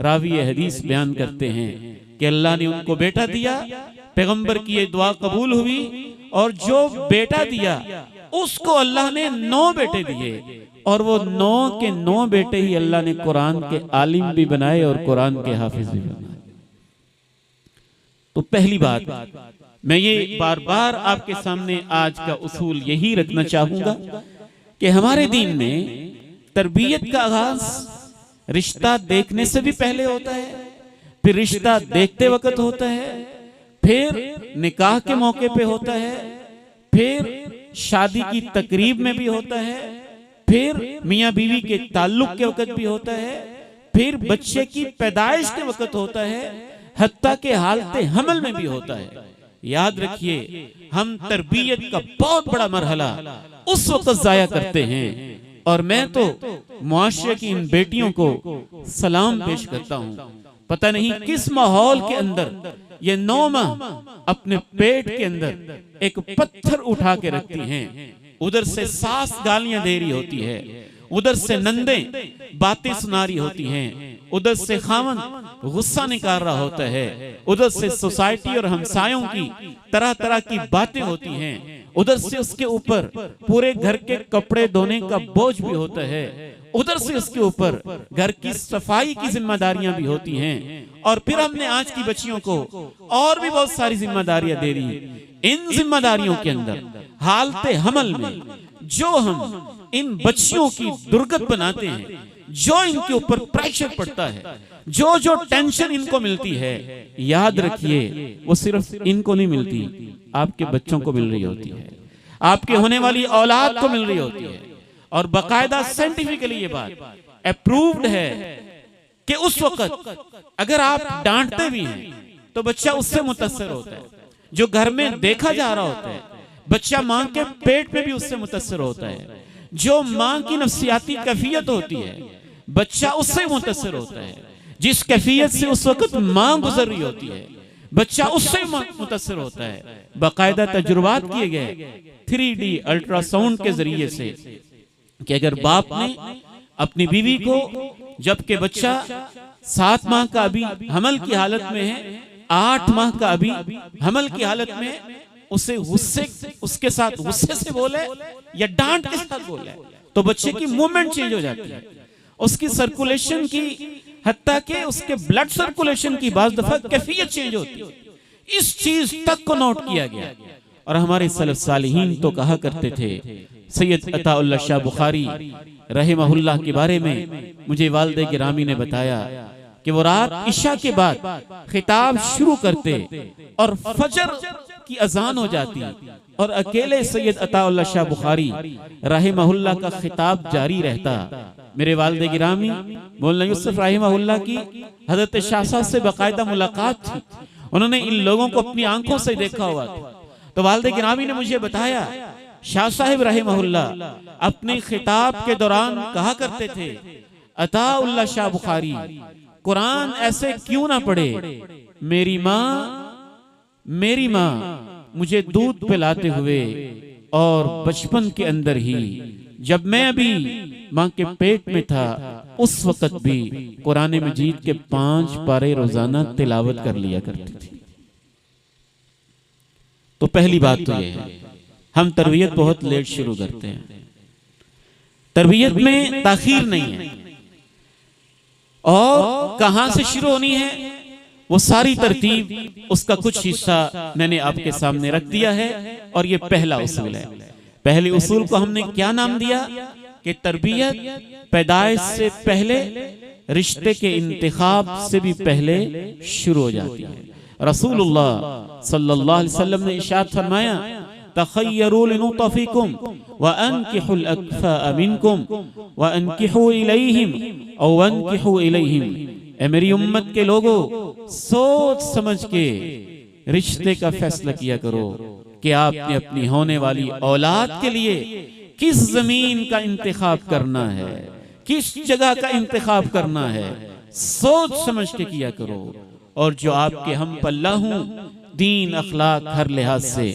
रावी हदीस बयान करते हैं कि अल्लाह ने उनको बेटा दिया, पैगंबर की ये दुआ कबूल हुई और जो बेटा दिया उसको अल्लाह ने 9 बेटे दिए और वो 9 के 9 बेटे ही अल्लाह ने कुरान के आलिम भी बनाए और कुरान के हाफिज भी बनाए। तो पहली बात मैं ये बार बार आपके सामने आज का उसूल यही रखना चाहूंगा कि हमारे दीन में तरबियत का आगाज रिश्ता देखने से भी पहले होता है, फिर रिश्ता देखते वक्त होता है, फिर निकाह के मौके पे होता है, फिर शादी की तकरीब में भी होता है, फिर मियाँ बीवी के ताल्लुक के वक्त भी होता है, फिर बच्चे की पैदाइश के वक्त होता है, हत्ता के हालते हमल में भी होता है। याद रखिए, हम तरबियत का बहुत बड़ा मरहला उस वक्त जाया करते हैं और मैं तो मुआशरे की इन बेटियों को सलाम पेश करता हूँ। पता नहीं किस माहौल के अंदर ये 9 माह अपने पेट के अंदर एक पत्थर उठा के रखती हैं। उधर से सास गालियां दे रही होती है, उधर से नंदे बातें सुना रही होती हैं, उधर से खामन गुस्सा निकाल रहा होता है, उधर से सोसाइटी और हमसायों की तरह तरह की बातें होती हैं, उधर से उसके ऊपर पूरे घर के कपड़े धोने का बोझ भी होता है, उधर से उसके ऊपर घर की सफाई की जिम्मेदारियां भी होती हैं और फिर हमने आज की बच्चियों को और भी बहुत सारी जिम्मेदारियां दे दी। इन जिम्मेदारियों के अंदर हालते हमल में जो हम इन बच्चियों की दुर्गत बनाते हैं, जो इनके ऊपर प्रेशर पड़ता है, जो जो टेंशन इनको मिलती है, याद रखिए वो सिर्फ इनको नहीं मिलती, आपके बच्चों को मिल रही होती है, आपके होने वाली औलाद को मिल रही होती है। और बाकायदा साइंटिफिकली ये बात अप्रूव्ड है कि उस वक्त अगर आप डांटते भी हैं तो बच्चा उससे मुतासर होता है। जो घर में देखा जा रहा होता है, बच्चा मां के पेट में भी उससे मुतासर होता है। जो मां की नफ्सियाती कैफियत होती है, बच्चा उससे मुतासर होता है। जिस कैफियत से उस वक्त मां गुजर रही होती है, बच्चा उससे मुतासर होता है। बाकायदा तजुर्बात किए गए 3D अल्ट्रासाउंड के जरिए से कि अगर बाप ने अपनी बीवी को, जबकि बच्चा 7 माह का अभी हमल की हालत में है, 8 माह का अभी हमल की हालत में, उसे गुस्से उसके साथ गुस्से से बोले या डांट के साथ बोले तो बच्चे की मूवमेंट चेंज हो जाती है, उसकी सर्कुलेशन की, हत्ता के उसके ब्लड सर्कुलेशन की बाज़ दफा कैफियत चेंज होती है। इस चीज तक को नोट किया गया और हमारे सलफ सालिहीन तो कहा करते थे। सैयद अताउल्लाह शाह बुखारी रहमहुल्लाह के बारे में मुझे वालिद गिरामी ने बताया कि वो रात इशा के बाद खिताब शुरू करते और फजर की अजान हो जाती और अकेले सैयद अताउल्लाह शाह बुखारी रहमहुल्लाह का खिताब जारी रहता। मेरे वालिद गिरामी मौलाना यूसुफ रहमहुल्लाह की हजरत शाह साहब से बाकायदा मुलाकात थी, उन्होंने इन लोगों को अपनी आंखों से देखा हुआ था। तो वालिद गिरामी ने मुझे बताया, शाह साहिब रहमहुल्लाह अपने खिताब के दौरान कहा करते थे, अताउल्लाह शाह बुखारी कुरान ऐसे क्यों ना पढ़े, मेरी माँ मुझे दूध पिलाते हुए और बचपन के अंदर ही जब मैं अभी माँ के पेट में था उस वक्त भी कुरान मजीद के 5 पारे रोजाना तिलावत कर लिया करती थी। तो पहली बात तो ये है, हम तरबियत बहुत लेट शुरू करते हैं। तरबियत में ताखीर नहीं है और कहां से शुरू होनी है वो सारी तरतीब, उसका कुछ हिस्सा मैंने आपके सामने रख दिया है और ये पहला उसूल है। पहले उसूल को हमने क्या नाम दिया कि तरबियत पैदाइश से पहले, रिश्ते के इंतखाब से भी पहले शुरू हो जाती है। रसूलुल्लाह सल्लल्लाहु अलैहि वसल्लम ने इरशाद फरमाया, तखय्यरू लिनुतफिकुम व अनकिहुल अकफा मिनकुम व अनकिहू इलैहिम औ वनकिहू इलैहिम। ए मेरी उम्मत के लोगों, सोच समझ के रिश्ते का फैसला किया करो कि आपने अपनी होने वाली औलाद के लिए किस जमीन का इंतखाब करना है, किस जगह का इंतखाब करना है, सोच समझ के किया करो। और जो आपके हम पल्ला हूं दीन अखलाक हर लिहाज से,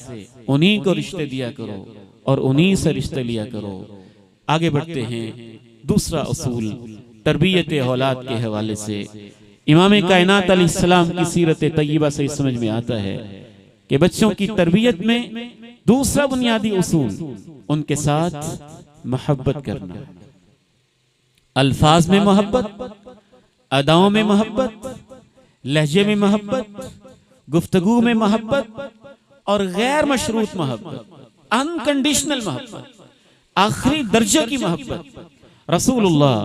उन्हीं को रिश्ते दिया करो और उन्हीं से रिश्ते लिया करो। आगे बढ़ते हैं। दूसरा उसूल तरबियत औलाद के हवाले से इमाम कायनात अलैहिस्सलाम की सीरत तय्यबा से समझ में आता है कि बच्चों की तरबियत में दूसरा बुनियादी उसूल उनके साथ मोहब्बत करना। अल्फाज में मोहब्बत, अदाओं में मोहब्बत, लहजे में मोहब्बत, गुफ्तगू में मोहब्बत और गैर मशरूत मोहब्बत, अनकंडीशनल मोहब्बत, आखिरी दर्जे की मोहब्बत। रसूलुल्लाह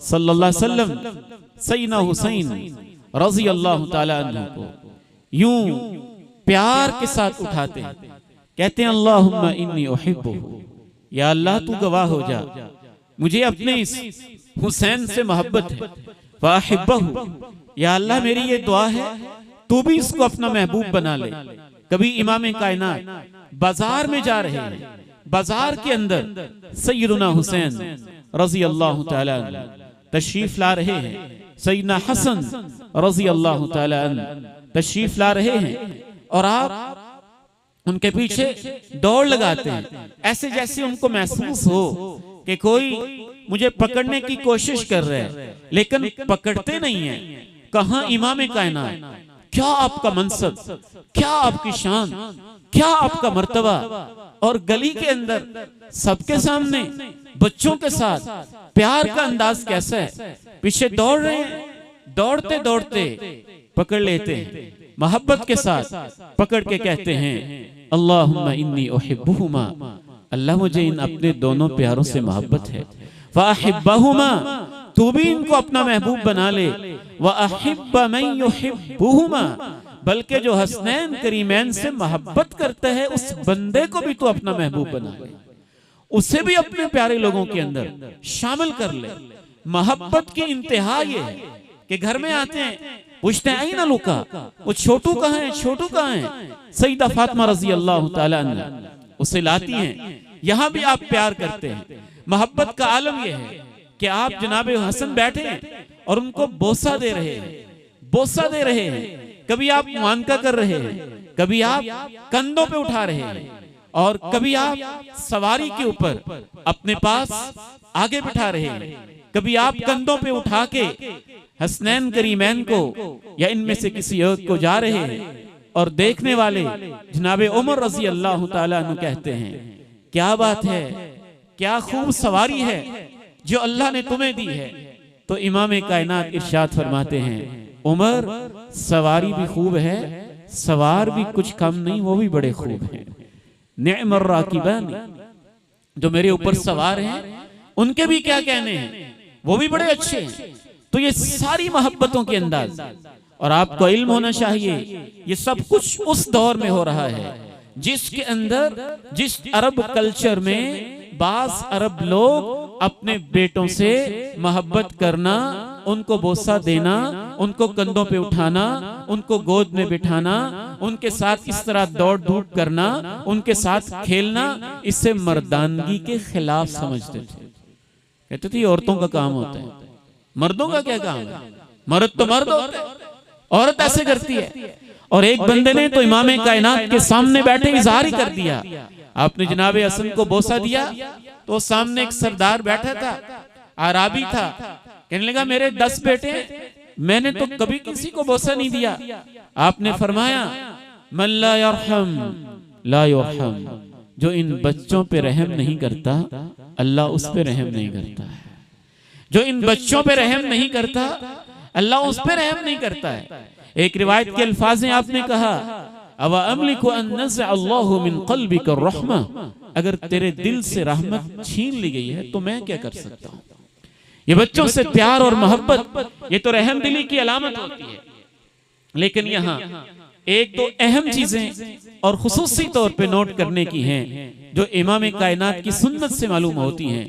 सल्लल्लाहु अलैहि वसल्लम सैयदना हुसैन रज़ी अल्लाह ताला अन्हु को यूं प्यार के साथ उठाते हैं, कहते हैं अल्लाहुम्मा इन्नी उहिब्बुहु, या अल्लाह तू गवाह हो जा, मुझे अपने इस हुसैन से मोहब्बत है। वाहिब्बहु, या अल्लाह मेरी ये दुआ है तू भी इसको अपना महबूब बना ले। कभी इमाम कायनात बाजार में जा रहे हैं, बाजार के अंदर सैयदना हुसैन रज़ी अल्लाह ताला अन्हु तशरीफ ला रहे हैं, सैयदना हसन रज़ी अल्लाह ताला अन्हु तशरीफ ला रहे हैं और आप उनके पीछे दौड़ लगाते हैं, ऐसे जैसे उनको महसूस हो कि कोई मुझे पकड़ने की कोशिश कर रहा है लेकिन पकड़ते नहीं है। कहां इमाम कायनात, क्या आपका मनसब, क्या आपकी शान, क्या आपका मर्तबा, और गली के अंदर सबके सामने बच्चों के साथ प्यार का अंदाज कैसा है। पीछे दौड़ रहे हैं, दौड़ते दौड़ते पकड़ लेते हैं, मोहब्बत के साथ पकड़ के कहते हैं अल्लाहुम्मा इन्नी उहिब्बुहुमा, अल्लाह मुझे इन अपने दोनों प्यारों से मोहब्बत है। फ़अहिब्बहुमा, तू भी इनको अपना महबूब बना ले। व अहिब्ब मन युहिब्बुहुमा, बल्कि जो हसनैन करीमैन से मोहब्बत करता है उस बंदे को भी तू अपना महबूब बना ले, उसे भी अपने प्यारे लोगों के अंदर शामिल कर ले। मोहब्बत की इंतहा ये है कि घर में आते हैं, पूछते हैं आईना लुका, वो छोटू कहाँ है, छोटू कहाँ है। सईदा फातिमा रज़ी अल्लाह ताला अन्हा उसे लाती हैं। यहाँ भी आप प्यार करते हैं। मोहब्बत का आलम यह है कि आप जनाबे हसन बैठे हैं और उनको बोसा दे रहे हैं, बोसा दे रहे हैं। कभी आप मुआनका कर रहे हैं, कभी आप कंधों पे उठा रहे हैं और कभी आप सवारी के ऊपर अपने पास आगे बिठा रहे हैं, कभी आप कंधों पे उठा के हसनैन करीमैन को या इनमें से किसी एक को जा रहे हैं। और देखने वाले जनाबे उमर रज़ी अल्लाह ताला अन्हु कहते हैं क्या बात है, क्या खूब सवारी है जो अल्लाह ने तुम्हें दी है। तो इमाम कायनात इरशाद फरमाते हैं उमर, सवारी भी खूब है, सवार भी कुछ कम नहीं, वो भी बड़े खूब हैं। निअमर राकिबान, जो मेरे ऊपर सवार हैं उनके भी क्या कहने हैं, वो भी बड़े अच्छे हैं। तो ये सारी मोहब्बतों के अंदाज, और आपको इल्म होना चाहिए ये सब कुछ उस दौर में हो रहा है जिसके अंदर, जिस अरब कल्चर में बास अरब लोग अपने बेटों से मोहब्बत करना, उनको बोसा देना, उनको कंधों पे उठाना, उनको गोद में बिठाना, उनके साथ इस तरह दौड़ धूप करना, उनके साथ खेलना, इससे मर्दानगी के खिलाफ समझते थे। कहते थे औरतों का काम होता है, मर्दों का क्या काम है, मर्द तो मर्द होते हैं, औरत ऐसे करती है। और एक बंदे ने तो इमाम कायनात के सामने बैठे इजहार ही कर दिया। आपने जनाबे हसन को बोसा दिया तो सामने एक सरदार बैठा था, आराबी था, कहने लगा मेरे 10 बेटे, मैंने तो कभी किसी को बोसा नहीं दिया। आपने फरमाया मन ला यरहम ला युरहम, जो इन बच्चों पे रहम नहीं करता अल्लाह उस पे रहम नहीं करता है। जो इन बच्चों पे रहम नहीं करता अल्लाह उस पे रहम नहीं करता है। एक रिवायत के अल्फाज में आपने कहा अवा अमलिकु अन नज़अ अल्लाहु मिन क़ल्बिका रहमा अगर तेरे दिल से रहमत छीन ली गई है तो मैं क्या कर सकता हूं। ये बच्चों से प्यार और मोहब्बत, ये तो रहम दिली की अलामत होती है। लेकिन यहाँ एक दो अहम चीजें और खुसूसी तौर पे नोट करने की हैं जो इमाम कायनात की सुन्नत से मालूम होती हैं।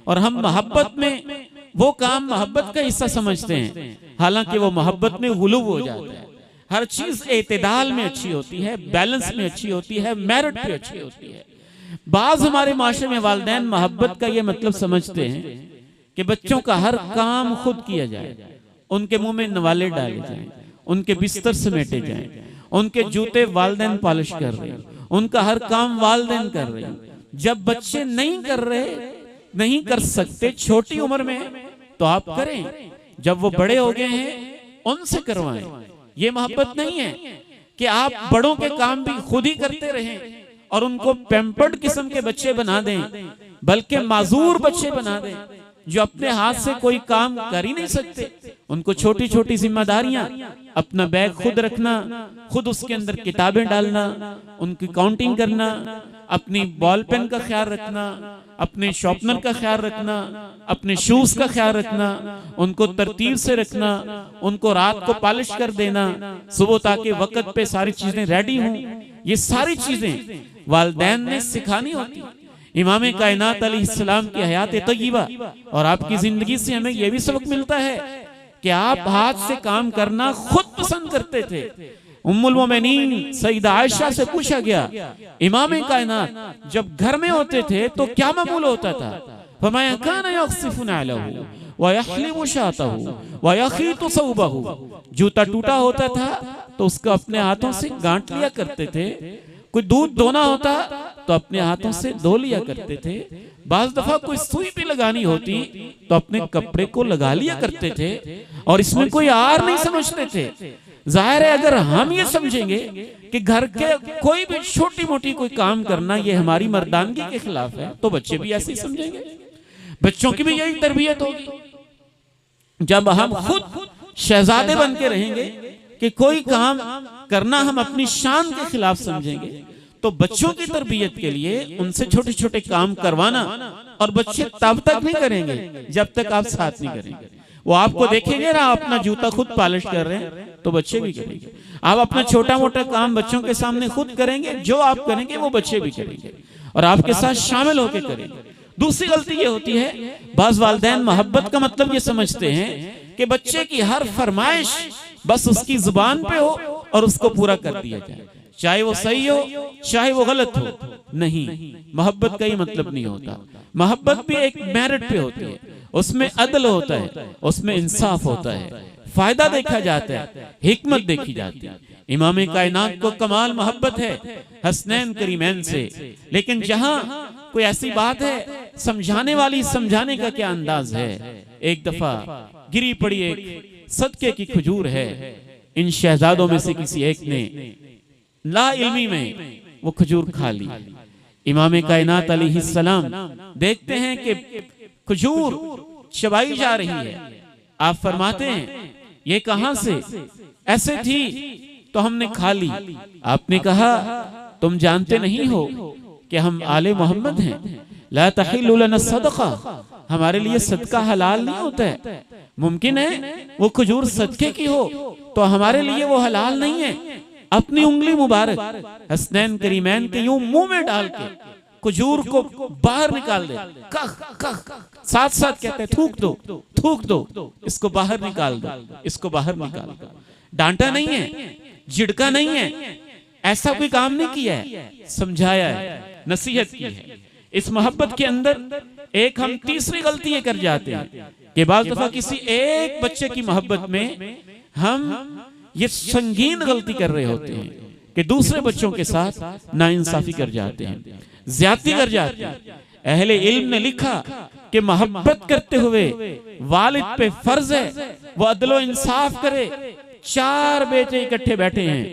और हम मोहब्बत में वो काम मोहब्बत का हिस्सा समझते हैं, हालांकि वो मोहब्बत में गुलूब हो जाता है। हर चीज एतदाल में अच्छी होती है, बैलेंस में अच्छी होती है, मेरिट पे अच्छी होती है। बाज हमारे माशरे में वालिदैन मोहब्बत का ये मतलब समझते हैं कि बच्चों का हर काम खुद किया जाए, उनके मुंह में नवाले डाले जाएं, उनके बिस्तर समेटे जाएं, उनके जूते वालिदैन पॉलिश कर रहे हैं, उनका हर काम वालिदैन कर रहे हैं। जब बच्चे नहीं कर रहे, नहीं कर सकते छोटी उम्र में, तो आप करें। जब वो बड़े हो गए हैं उनसे करवाएं। ये मोहब्बत नहीं है कि आप बड़ों के काम भी खुद ही करते रहें और उनको पैम्पर्ड किस्म के बच्चे बना दें, बल्कि माजूर बच्चे बना दें जो अपने हाथ से कोई काम कर ही नहीं सकते। उनको छोटी छोटी जिम्मेदारियां, अपना बैग खुद रखना, खुद उसके अंदर किताबें डालना, उनकी काउंटिंग करना, अपनी बॉल पेन का ख्याल रखना, अपने शॉर्पनर का ख्याल रखना, अपने शूज का ख्याल रखना, उनको तरतीब से रखना, उनको रात को पॉलिश कर देना सुबह ताकि वक्त पे सारी चीजें रेडी हों। ये सारी चीजें वालिदैन ने सिखानी होती। इमाम कायनात अलैहिस्सलाम की हयात तय्यबा और आपकी जिंदगी से हमें यह भी सबक मिलता है कि आप हाथ से काम करना खुद पसंद करते थे। उम्मुल मोमिनीन सईदा आयशा से पूछा गया, इमाम कायनात जब घर में होते थे तो क्या मामूल होता था? फरमाया काना यख्सिफुन अलैहु व यहलिमु शातहु व यखीतु सौबहु। जूता टूटा होता था तो उसको अपने हाथों से गांठ लिया करते थे। कोई दूध धोना होता तो अपने हाथों से धो लिया करते थे। बाज दफा कोई सुई भी लगानी होती तो अपने कपड़े को लगा लिया करते थे और इसमें कोई आर नहीं समझते थे। जाहिर है अगर हम ये समझेंगे कि घर के कोई भी छोटी मोटी कोई काम करना ये हमारी मर्दानगी के खिलाफ है, तो बच्चे भी ऐसे ही समझेंगे। बच्चों की भी यही तरबियत होगी। जब हम खुद शहजादे बन के रहेंगे कि कोई काम करना हम अपनी शान के खिलाफ समझेंगे, तो बच्चों की तरबियत के लिए उनसे छोटे छोटे काम करवाना, और बच्चे तब तक नहीं करेंगे जब तक आप साथ नहीं करेंगे। वो आपको देखेंगे ना अपना जूता खुद पॉलिश कर रहे हैं तो बच्चे भी करेंगे। आप अपना छोटा मोटा काम बच्चों के सामने खुद करेंगे, जो आप करेंगे वो बच्चे भी करेंगे और आपके साथ शामिल होकर करेंगे। दूसरी गलती ये होती है, बाज वालिदैन मोहब्बत का मतलब ये समझते हैं कि बच्चे की हर फरमाइश बस उसकी जुबान पे हो और उसको पूरा कर दिया जाए, चाहे वो सही हो चाहे वो गलत हो। नहीं, मोहब्बत का ये मतलब नहीं होता। मोहब्बत भी एक मेरिट पे होती है, उसमें अदल होता है, उसमें इंसाफ होता है, फायदा देखा जाता है, हिकमत देखी जाती है। इमाम कायनात को कमाल मोहब्बत है हसनैन करीमैन से, लेकिन जहां कोई ऐसी बात है समझाने वाली, समझाने का क्या अंदाज है। एक दफा गिरी पड़ी एक सदके की खजूर है, इन शहजादों में से किसी एक ने ला इल्मी में वो खजूर खा ली। इमाम कायनात अलैहिस्सलाम देखते हैं कि खजूर चबाई जा रही है। आप फरमाते हैं ये कहां से? ऐसे थी तो हमने खा ली। आपने कहा तुम जानते नहीं हो कि हम आले मोहम्मद हैं, ला तहिल्लु लना सदका, हमारे लिए सदका हलाल नहीं होता है। मुमकिन है वो खजूर सदके की हो तो हमारे लिए वो हलाल नहीं है। अपनी उंगली मुबारक हसनैन करीमैन के यूं मुंह में डाल के खजूर को बाहर निकाल दे, साथ साथ कहते हैं थूक दो, थूक दो, इसको बाहर निकाल दो, इसको बाहर निकाल दो। डांटा नहीं है, झिड़का नहीं है, ऐसा कोई काम नहीं किया है, समझाया है, नसीहत की है। इस मोहब्बत के अंदर एक हम तीसरी गलती ये कर जाते हैं कि बाज़ दफा किसी एक बच्चे की मोहब्बत में हम ये संगीन गलती कर रहे होते हैं कि दूसरे बच्चों के साथ नाइंसाफी कर जाते हैं, ज्यादती कर जाते हैं। अहले इल्म ने लिखा कि मोहब्बत करते हुए वालिद पे फर्ज है वो अदलो इंसाफ करे। 4 बेटे इकट्ठे बैठे हैं,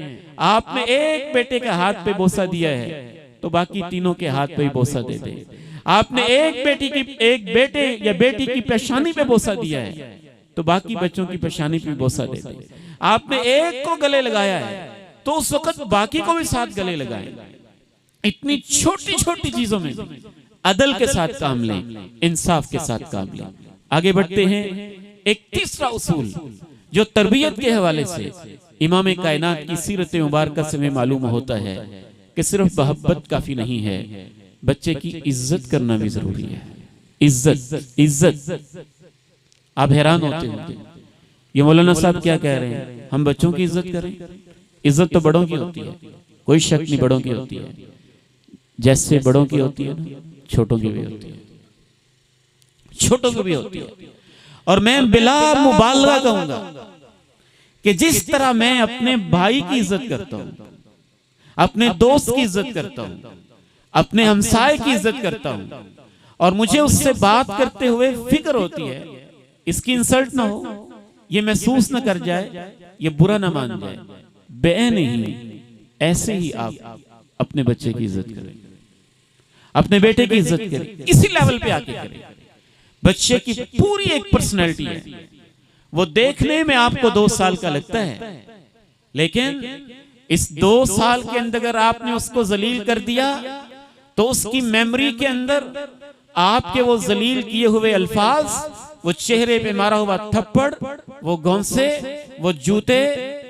आपने एक बेटे के हाथ पे बोसा दिया है तो बाकी तीनों के हाथ पे ही बोसा दे दे। आपने एक बेटे या बेटी की पेशानी पे बोसा दिया है तो बाकी बच्चों की पेशानी पे बोसा दे दे। आपने एक को गले लगाया है तो उस वक्त बाकी को भी साथ गले लगाए। इतनी छोटी छोटी चीजों में अदल के साथ काम लें, इंसाफ के साथ काम लें। आगे बढ़ते हैं। एक तीसरा उसूल जो तरबियत के हवाले से इमाम कायनात की सीरत मुबारक से हमें मालूम होता है कि सिर्फ मोहब्बत काफी नहीं है, बच्चे की इज्जत करना भी जरूरी है। इज्जत इज्जत। आप हैरान होते होंगे ये मौलाना साहब क्या कह रहे हैं, हम बच्चों की इज्जत करें? इज्जत तो बड़ों की होती है, कोई शक नहीं, बड़ों की होती है। जैसे बड़ों की होती है ना, छोटों की भी होती है, छोटों की भी होती है। और मैं बिला मुबालगा कहूंगा कि जिस तरह मैं अपने भाई की इज्जत करता हूं, अपने दोस्त की इज्जत करता हूं, अपने हमसाये की इज्जत करता हूं, और मुझे उससे बात करते हुए फिक्र होती है इसकी इंसल्ट ना हो, ये महसूस न कर जाए, ये बुरा ना मान जाए, बे नहीं, ऐसे ही आप अपने बच्चे की इज्जत करें, अपने बेटे की इज्जत करें, इसी लेवल पे आके करें। बच्चे की पूरी एक पर्सनैलिटी है, वो देखने में आपको 2 साल का लगता है, लेकिन इस 2 साल के अंदर अगर आपने उसको जलील कर दिया तो उसकी मेमोरी के अंदर आपके वो जलील किए हुए अल्फाज, वो चेहरे पे मारा हुआ थप्पड़, वो गौंसे, वो जूते,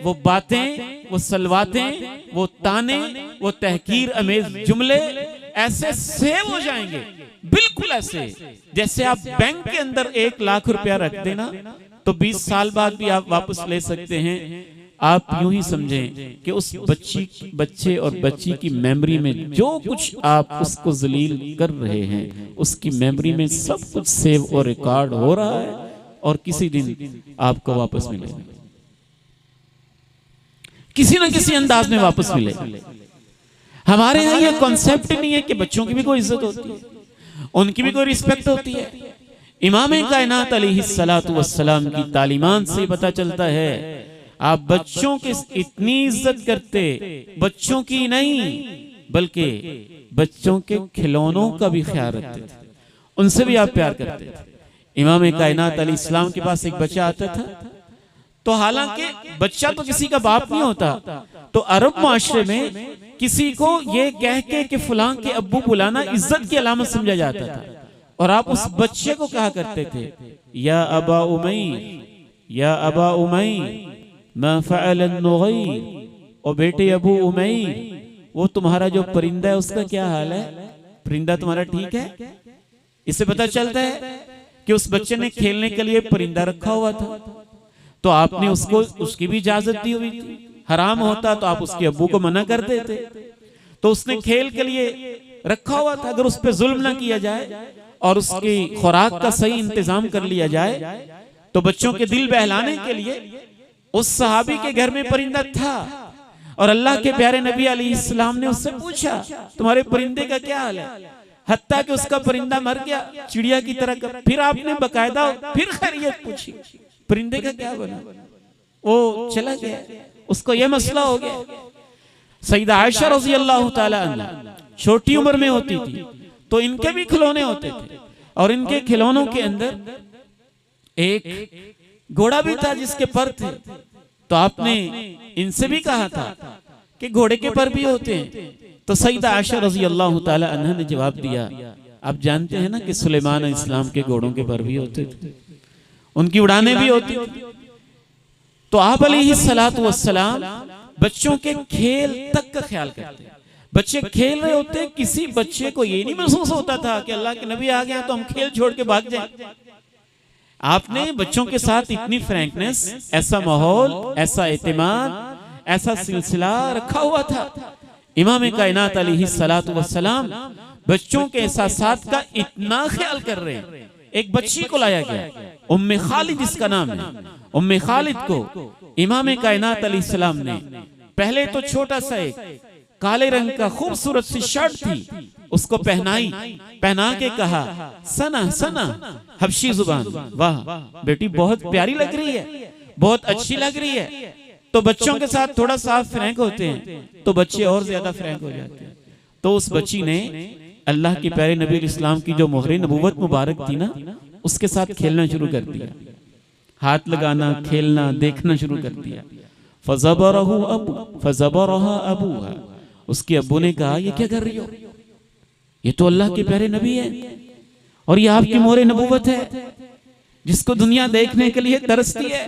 वो बातें, वो सलवातें, वो ताने, वो तहकीर अमेज जुमले ऐसे सेव हो जाएंगे, बिल्कुल ऐसे जैसे आप बैंक के अंदर 1 लाख रुपया रख देना तो 20 साल बाद भी आप वापस ले सकते हैं। आप यूं ही समझें कि उस बच्चे और बच्ची की मेमोरी में जो कुछ आप उसको जलील कर रहे हैं, उसकी मेमोरी में सब कुछ सेव और रिकॉर्ड हो रहा है, और किसी दिन आपको वापस मिलेगा, किसी ना किसी अंदाज में वापस मिलेगा। हमारे यहाँ यह कॉन्सेप्ट नहीं है कि बच्चों की भी कोई इज्जत होती है, उनकी भी कोई रिस्पेक्ट होती है। इमाम कायनात अलैहिस्सलातु वस्सलाम की तालीमात से पता चलता है आप बच्चों की इतनी इज्जत करते, बच्चों की नहीं बल्कि बच्चों के खिलौनों का भी ख्याल रखते थे, उनसे भी आप प्यार करते थे। इमाम कायनात अलैहिस्सलाम के पास एक बच्चा आता था, तो हालांकि बच्चा तो किसी का बाप नहीं होता, तो अरब माशरे में किसी को ये कह के फलां के अब्बू बुलाना इज्जत की अलामत समझा जाता था, और आप उस बच्चे को कहा करते थे या अबा उमैर, या अबा उमैर मा फ़अल अन्नुग़ैर, और बेटे अबू उमैर, वो तुम्हारा जो परिंदा है उसका क्या हाल है? परिंदा तुम्हारा ठीक है? इससे पता चलता है कि उस बच्चे ने खेलने के लिए परिंदा रखा हुआ था, तो आपने उसको उसकी भी इजाजत दी हुई थी। हराम होता तो आप उसके अब्बू को मना कर देते, तो उसने खेल के लिए रखा हुआ था, अगर उस पर जुल्म ना किया जाए और उसकी खुराक का सही इंतजाम कर लिया जाए, तो बच्चों के दिल बहलाने के लिए उस सहाबी के घर में परिंदा था, और अल्लाह के प्यारे नबी अलैहिस्सलाम ने उससे पूछा तुम्हारे परिंदे का क्या हाल है, हत्ता कि उसका परिंदा मर गया चिड़िया की तरह। फिर आपने बकायदा फिर खैरियत पूछी, परिंदे का क्या बना? वो चला गया, उसको ये मसला हो गया। सईदा आयशा रज़ी अल्लाह ताला अन्हा छोटी उम्र में होती थी, तो इनके भी खिलौने होते थे, और इनके खिलौनों के अंदर एक घोड़ा भी था जिसके पर थे, तो आपने इनसे भी कहा था कि घोड़े के पर भी होते हैं, तो सईदा आयशा रज़ी अल्लाह ताला अन्हा ने जवाब दिया, आप जानते हैं ना कि सुलेमान इस्लाम के घोड़ों के पर भी होते थे, उनकी उड़ाने भी होती थी। तो आप अलैहिस्सलातु वस्सलाम बच्चों के खेल तक का ख्याल करते हैं। बच्चे खेल रहे होते, किसी बच्चे को ये नहीं महसूस होता था कि अल्लाह के नबी आ गया तो हम खेल छोड़ के भाग जाएं। आपने बच्चों के साथ इतनी फ्रैंकनेस, ऐसा माहौल, ऐसा एतमाद, ऐसा सिलसिला रखा हुआ था। इमाम कायनात अलैहिस्सलातु वस्सलाम बच्चों के एहसासात का इतना ख्याल कर रहे हैं। एक बच्ची को लाया गया, उम्मे खालिद इसका नाम है। उम्मे खालिद को इमाम कायनात अलैहिस्सलाम ने पहले तो छोटा सा एक काले रंग का खूबसूरत सी शर्ट थी, उसको पहनाई, पहना के कहा सना सना, हबशी जुबान, वाह बेटी बहुत प्यारी लग रही है, बहुत अच्छी लग रही है। तो बच्चों के साथ थोड़ा सा फ्रैंक होते हैं तो बच्चे और ज्यादा फ्रैंक हो जाते हैं। तो उस बच्ची ने अल्लाह के प्यारे नबी इस्लाम की जो मोहरे नबूवत मुबारक थी ना, उसके साथ खेलना शुरू कर दिया, हाथ लगाना, खेलना, देखना शुरू कर दिया। फज़बरहु अबू फज़बरहा अबूहा, उसके अब्बू ने कहा ये क्या कर रही हो, ये तो अल्लाह के प्यारे नबी है और ये आपकी मोहरे नबूवत है, जिसको दुनिया देखने के लिए तरसती है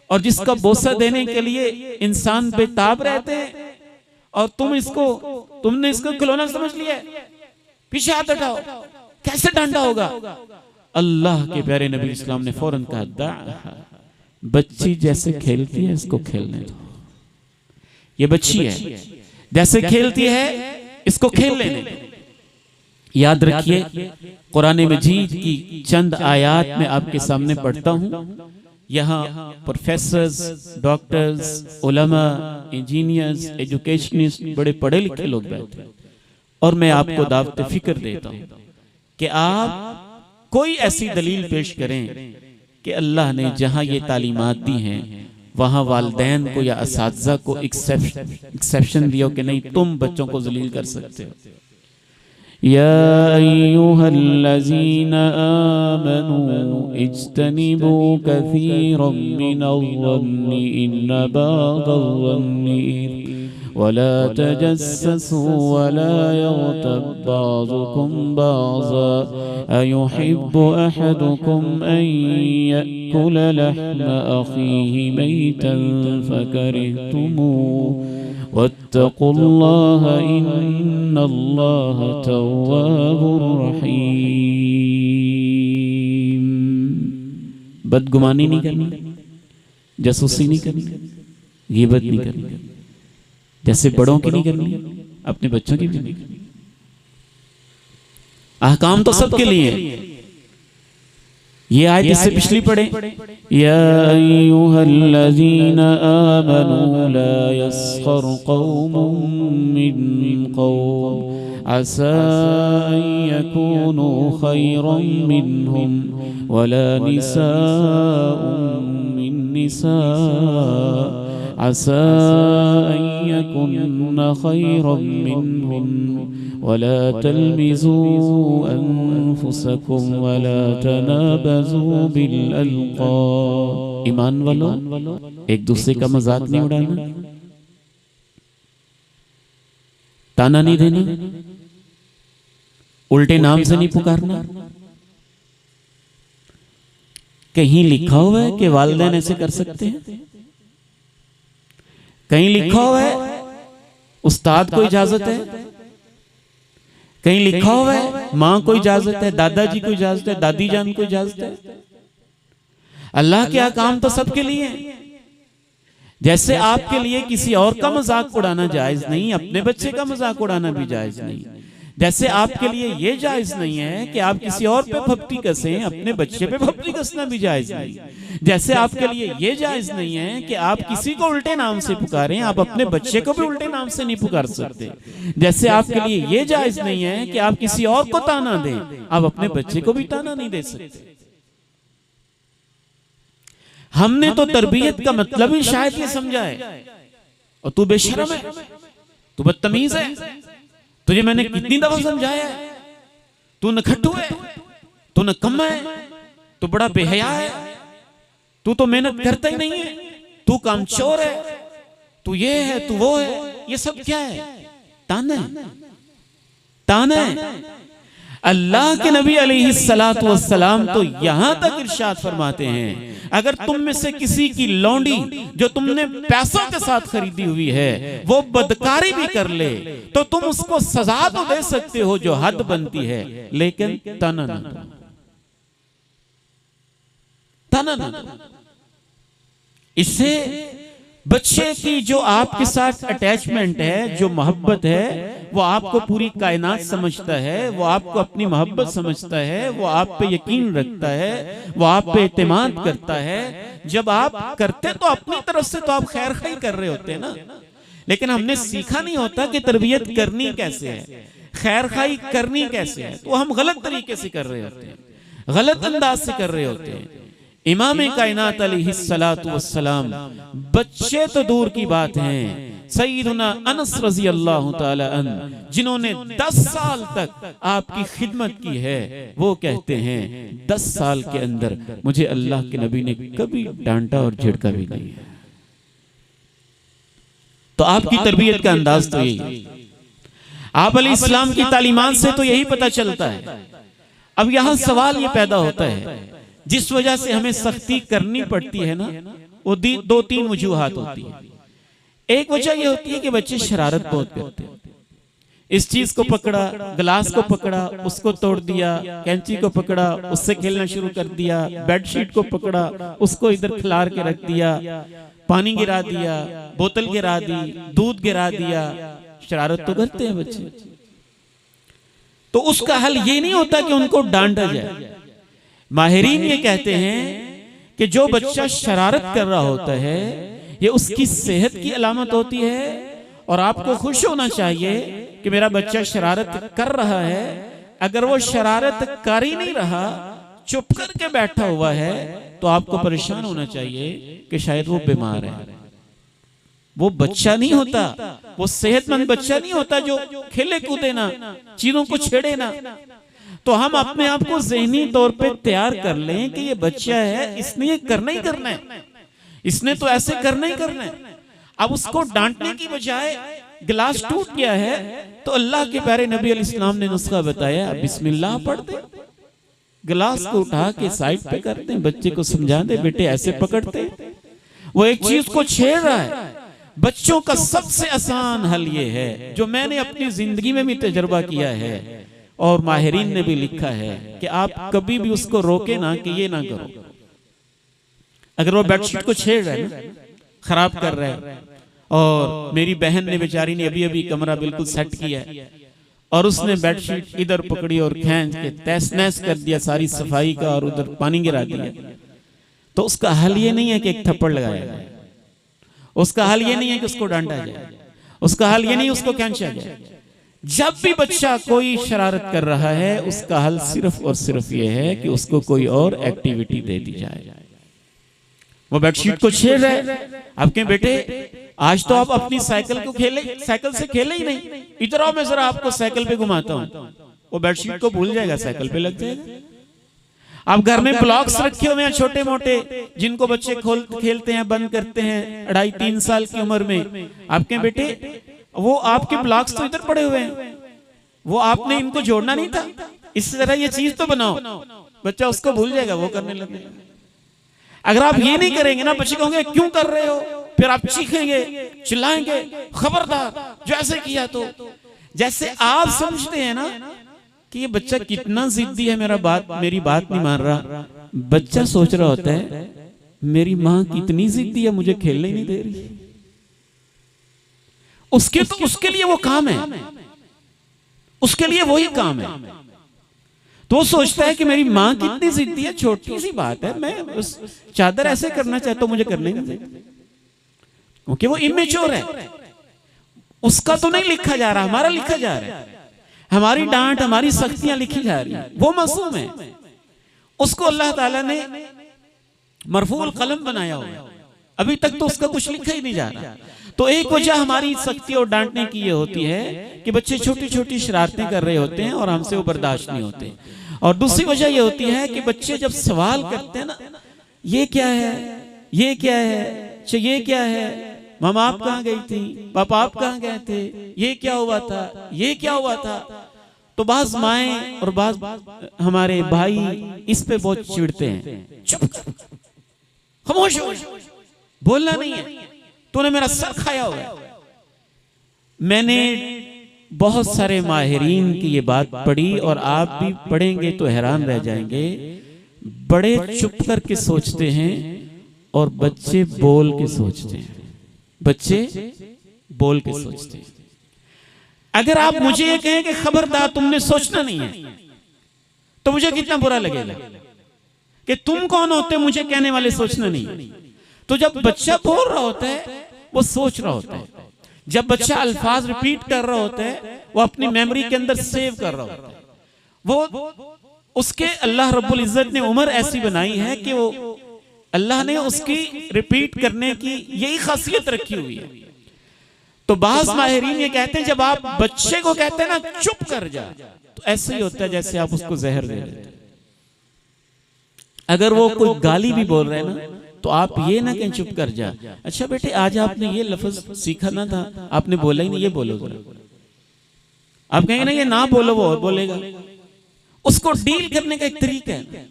और जिसका बोसा देने के लिए इंसान बेताब रहते हैं, और तुमने इसको खिलौना समझ लिया, पीछे हाथ हटाओ, कैसे डांटा होगा। अल्लाह के प्यारे नबी इस्लाम ने फौरन कहा, दा, बच्ची जैसे खेलती है इसको खेलने दो, ये बच्ची है जैसे खेलती है इसको खेल लेने दो। याद रखिए, कुरान मजीद की चंद आयात में आपके सामने पढ़ता हूं। यहाँ प्रोफेसर्स, डॉक्टर्स, उलमा, इंजीनियर्स, एजुकेशनिस्ट, बड़े पढ़े लिखे लोग बैठे हैं, और मैं आपको दावत फिक्र देता हूं कि आप कोई ऐसी दलील पेश करें कि अल्लाह ने जहां ये तालीमात दी हैं वहां वालिदैन को या असातिज़ा को एक्सेप्शन दिया कि नहीं, तुम बच्चों को जलील कर सकते हो। या अय्युहल्लज़ीना आमनू इज्तनिबू कसीरम मिनज़्ज़न्नि इन्न बअज़-ज़न्नि वला तजस्ससू वला यग़्तब बअज़ुकुम बअज़ा अयुहिब्बु अहदुकुम अन यअकुल लहम अखीहि मैतन फकरिहतुमूह वत्तक़ुल्लाह इन्नल्लाह तव्वाबुर रहीम। बदगुमानी नहीं करनी, जासूसी नहीं करनी, ग़ीबत नहीं करनी, जैसे बड़ों की नहीं करनी, अपने बच्चों की भी नहीं करनी। अहकाम तो सबके लिए है। ये आयत इससे पिछली पढ़े, या अय्युहल्लज़ीना आमनू ला यस्खर कौमुम मिन कौम असा अन यकूनू खैरन मिनहुम वला निसाउम मिन निसा असा अन यकुन्न खैरन मिनहुम वला तल्मिज़ू अनफुसकुम वला तनाबज़ू बिल अलक़ाब। ईमान वालों, एक दूसरे का मजाक नहीं उड़ाना, ताना नहीं देना, उल्टे नाम से नहीं पुकारना। कहीं लिखा हुआ है कि वालिदैन ऐसे कर सकते हैं? कहीं लिखा हुआ है उस्ताद को इजाजत है? कहीं लिखा हुआ है माँ को इजाजत है, दादाजी को इजाजत है, दादी जान को इजाजत है? अल्लाह के अहकाम तो सबके लिए हैं। जैसे आपके लिए किसी और का मजाक उड़ाना जायज नहीं, अपने बच्चे का मजाक उड़ाना भी जायज नहीं। जैसे आपके लिए ये जायज नहीं है कि आप किसी और पे फप्ती कसें, अपने बच्चे पे फप्ती कसना भी जायज नहीं। जैसे आपके लिए ये जायज नहीं है कि आप किसी को उल्टे नाम से पुकारें, आप अपने बच्चे को भी उल्टे नाम से नहीं पुकार सकते। जैसे आपके लिए ये जायज नहीं है कि आप किसी और को ताना दें, आप अपने बच्चे को भी ताना नहीं दे सकते। हमने तो तरबियत का मतलब ही शायद ये समझा है, और तू बेशर्म है, तू बदतमीज है, तुझे मैंने कितनी दफा समझाया है, तू नखट्टू है, तू नकम्मा है, तू बड़ा बेहया है, तू तो मेहनत करता ही नहीं है, तू कामचोर है, तू ये है, तू वो है। ये सब क्या है? ताना है, ताना है। अल्लाह के नबी अलैहिस्सलातु वस्सलाम तो यहां तक इरशाद फरमाते हैं, अगर तुम में से किसी की लौंडी जो तुमने पैसों के साथ खरीदी हुई है वो बदकारी भी कर ले तो तुम उसको सजा तो दे सकते हो जो हद बनती है, लेकिन ताना ना, ताना ना। इससे बच्चे की जो आपके साथ अटैचमेंट है, जो मोहब्बत है, वो आपको पूरी कायनात समझता है, वो आपको अपनी मोहब्बत समझता है, वो आप पे यकीन रखता है, वो आप पे एतमाद करता है। जब आप करते तो अपनी तरफ से तो आप खैर खाई कर रहे होते हैं ना, लेकिन हमने सीखा नहीं होता कि तरबियत करनी कैसे है, खैर खाई करनी कैसे है, तो हम गलत तरीके से कर रहे होते हैं, गलत अंदाज से कर रहे होते हैं। इमाम कायनात अलैहिस्सलातु वस्सलाम बच्चे तो दूर की बात हैं, सय्यदुना अनस रज़ी अल्लाह ताला अन्हु जिन्होंने 10 साल तक आपकी खिदमत की है, वो कहते हैं 10 साल के अंदर मुझे अल्लाह के नबी ने कभी डांटा और झिड़का भी नहीं है। तो आपकी तरबियत का अंदाज तो यही है। आप अलैहिस्सलाम की तालीमात से तो यही पता चलता है। अब यहां सवाल ये पैदा होता है, जिस वजह से हमें सख्ती करनी पड़ती है ना, वो दो तीन वजूहात होती है। एक वजह ये होती है कि बच्चे शरारत बहुत करते हैं। इस चीज को पकड़ा, गिलास को पकड़ा, उसको तोड़ दिया, कैंची को पकड़ा, उससे खेलना शुरू कर दिया, बेडशीट को पकड़ा, उसको इधर खिलार के रख दिया, पानी गिरा दिया, बोतल गिरा दी, दूध गिरा दिया। शरारत तो करते हैं बच्चे। तो उसका हल ये नहीं होता कि उनको डांटा जाए। माहिरीन ये कहते हैं कि जो बच्चा शरारत कर रहा होता है ये उसकी सेहत की अलामत होती है, और आपको खुश होना चाहिए कि मेरा बच्चा शरारत कर रहा है। अगर वो शरारत कर ही नहीं रहा, चुप करके बैठा हुआ है, तो आपको परेशान होना चाहिए कि शायद वो बीमार है। वो बच्चा नहीं होता, वो सेहतमंद बच्चा नहीं होता जो खेले कूदे ना, चीजों को छेड़े ना। तो हम अपने आप को ज़हनी तौर पे तैयार कर लें कि ये बच्चा है, इसने ये करना ही करना है, इसने तो ऐसे करना ही करना है। अब उसको डांटने की बजाय गिलास टूट गया है तो अल्लाह के प्यारे नबी अलैहिस्सलाम ने नुस्खा बताया, बिस्मिल्लाह पढ़ दे, गिलास को उठा के साइड पे करते हैं, बच्चे को समझा दे बेटे ऐसे पकड़ते। वो एक चीज को छेड़ रहा है। बच्चों का सबसे आसान हल ये है, जो मैंने अपनी जिंदगी में भी तजर्बा किया है और माहिरीन ने भी लिखा है, कि आप कभी भी उसको रोके ना कि ये ना करो। अगर वो बेडशीट को छेड़ रहा है ना, खराब कर रहा है, और मेरी बहन ने बेचारी ने अभी अभी कमरा बिल्कुल सेट किया है और उसने बेडशीट इधर पकड़ी और खींच के तहस नहस कर दिया सारी सफाई का, और उधर पानी गिरा दिया, तो उसका हल ये नहीं है कि एक थप्पड़ लगाया जाए, उसका हल ये नहीं है कि उसको डांटा जाए, उसका हल ये नहीं उसको खींचा जाए। जब भी बच्चा कोई शरारत कर रहा है, उसका हल सिर्फ और सिर्फ ये है कि उसको कोई और एक्टिविटी दे दी जाए। वो बेडशीट को छेड़ रहा है, आपके बेटे आज तो आप अपनी साइकिल को खेले, साइकिल से खेले ही नहीं, इधर आओ मैं जरा आपको साइकिल पे घुमाता हूँ। वो बेडशीट को भूल जाएगा, साइकिल पे लग जाएगा। आप घर में ब्लॉक्स रखे हुए हैं छोटे मोटे, जिनको बच्चे खेलते हैं, बंद करते हैं 2.5-3 साल की उम्र में। आपके बेटे वो आपके ब्लॉक्स तो इधर पड़े हुए हैं, वो आपने इनको जोड़ना नहीं था, इस तरह ये चीज तो बनाओ। बच्चा उसको भूल जाएगा, वो करने लगेगा। अगर आप ये नहीं करेंगे ना, बच्चे कहोगे क्यों कर रहे हो, फिर आप चीखेंगे, चिल्लाएंगे, खबरदार जो ऐसे किया तो। जैसे आप समझते हैं ना कि ये बच्चा कितना जिद्दी है, मेरी बात नहीं मान रहा, बच्चा सोच रहा होता है मेरी माँ कितनी जिद्दी है, मुझे खेलने नहीं दे रही। उसके लिए वो काम है, उसके लिए वही काम है। तो सोचता है कि मेरी माँ कितनी जिद्दी है, छोटी सी बात है, मैं उस चादर ऐसे करना चाहता हूं, मुझे करने नहीं दे, क्योंकि वो इमेच्योर है। उसका तो नहीं लिखा जा रहा, हमारा लिखा जा रहा है, हमारी डांट, हमारी सख्तियां लिखी जा रही है। वो मासूम है, उसको अल्लाह ताला ने मरफूल कलम बनाया हुआ, अभी तक तो उसका कुछ लिखा ही नहीं जा रहा। तो एक वजह हमारी सख्ती और डांटने की ये होती है कि बच्चे छोटी छोटी शरारतें कर रहे होते हैं और हमसे वो बर्दाश्त नहीं होते। और दूसरी वजह ये होती है कि बच्चे जब सवाल करते हैं ना, ये क्या है, ये क्या है, अच्छा ये क्या है, मामा आप कहाँ गई थी, पापा आप कहाँ गए थे, ये क्या हुआ था, ये क्या हुआ था, तो बाज माएं और बाज हमारे भाई इस पे बहुत चिढ़ते हैं। चुप, खामोश हो, बोलना नहीं है, तूने मेरा सर खाया हुआ है। मैंने बहुत सारे माहिरीन की ये बात पढ़ी, और आप भी पढ़ेंगे तो हैरान रह जाएंगे। बड़े चुप करके सोचते हैं और बच्चे बोल के सोचते हैं, बच्चे बोल के सोचते हैं। अगर आप मुझे ये कहें कि खबरदार तुमने सोचना नहीं है, तो मुझे कितना बुरा लगेगा कि तुम कौन होते मुझे कहने वाले, सोचना नहीं है। तो जब बच्चा बोल रहा होता है वो सोच रहा होता है, जब बच्चा अल्फाज रिपीट कर रहा होता है वो अपनी मेमोरी के अंदर सेव कर रहा होता है। वो उसके अल्लाह रब्बुल इज्जत ने उम्र ऐसी बनाई है कि वो अल्लाह ने उसकी रिपीट करने की यही खासियत रखी हुई है। तो बाज़ माहिरीन ये कहते हैं जब आप बच्चे को कहते हैं ना चुप कर जा, तो ऐसे ही होता है जैसे आप उसको जहर दे रहे हैं। अगर वो कोई गाली भी बोल रहे हैं ना, तो आप ये ना कहें चुप कर जा, अच्छा बेटे आज आपने ये लफ्ज सीखा ना था, आपने बोला ही नहीं, ये बोलो जरा। आप कहेंगे ना ये ना बोलो वो और बोलेगा। उसको डील करने का एक तरीका है,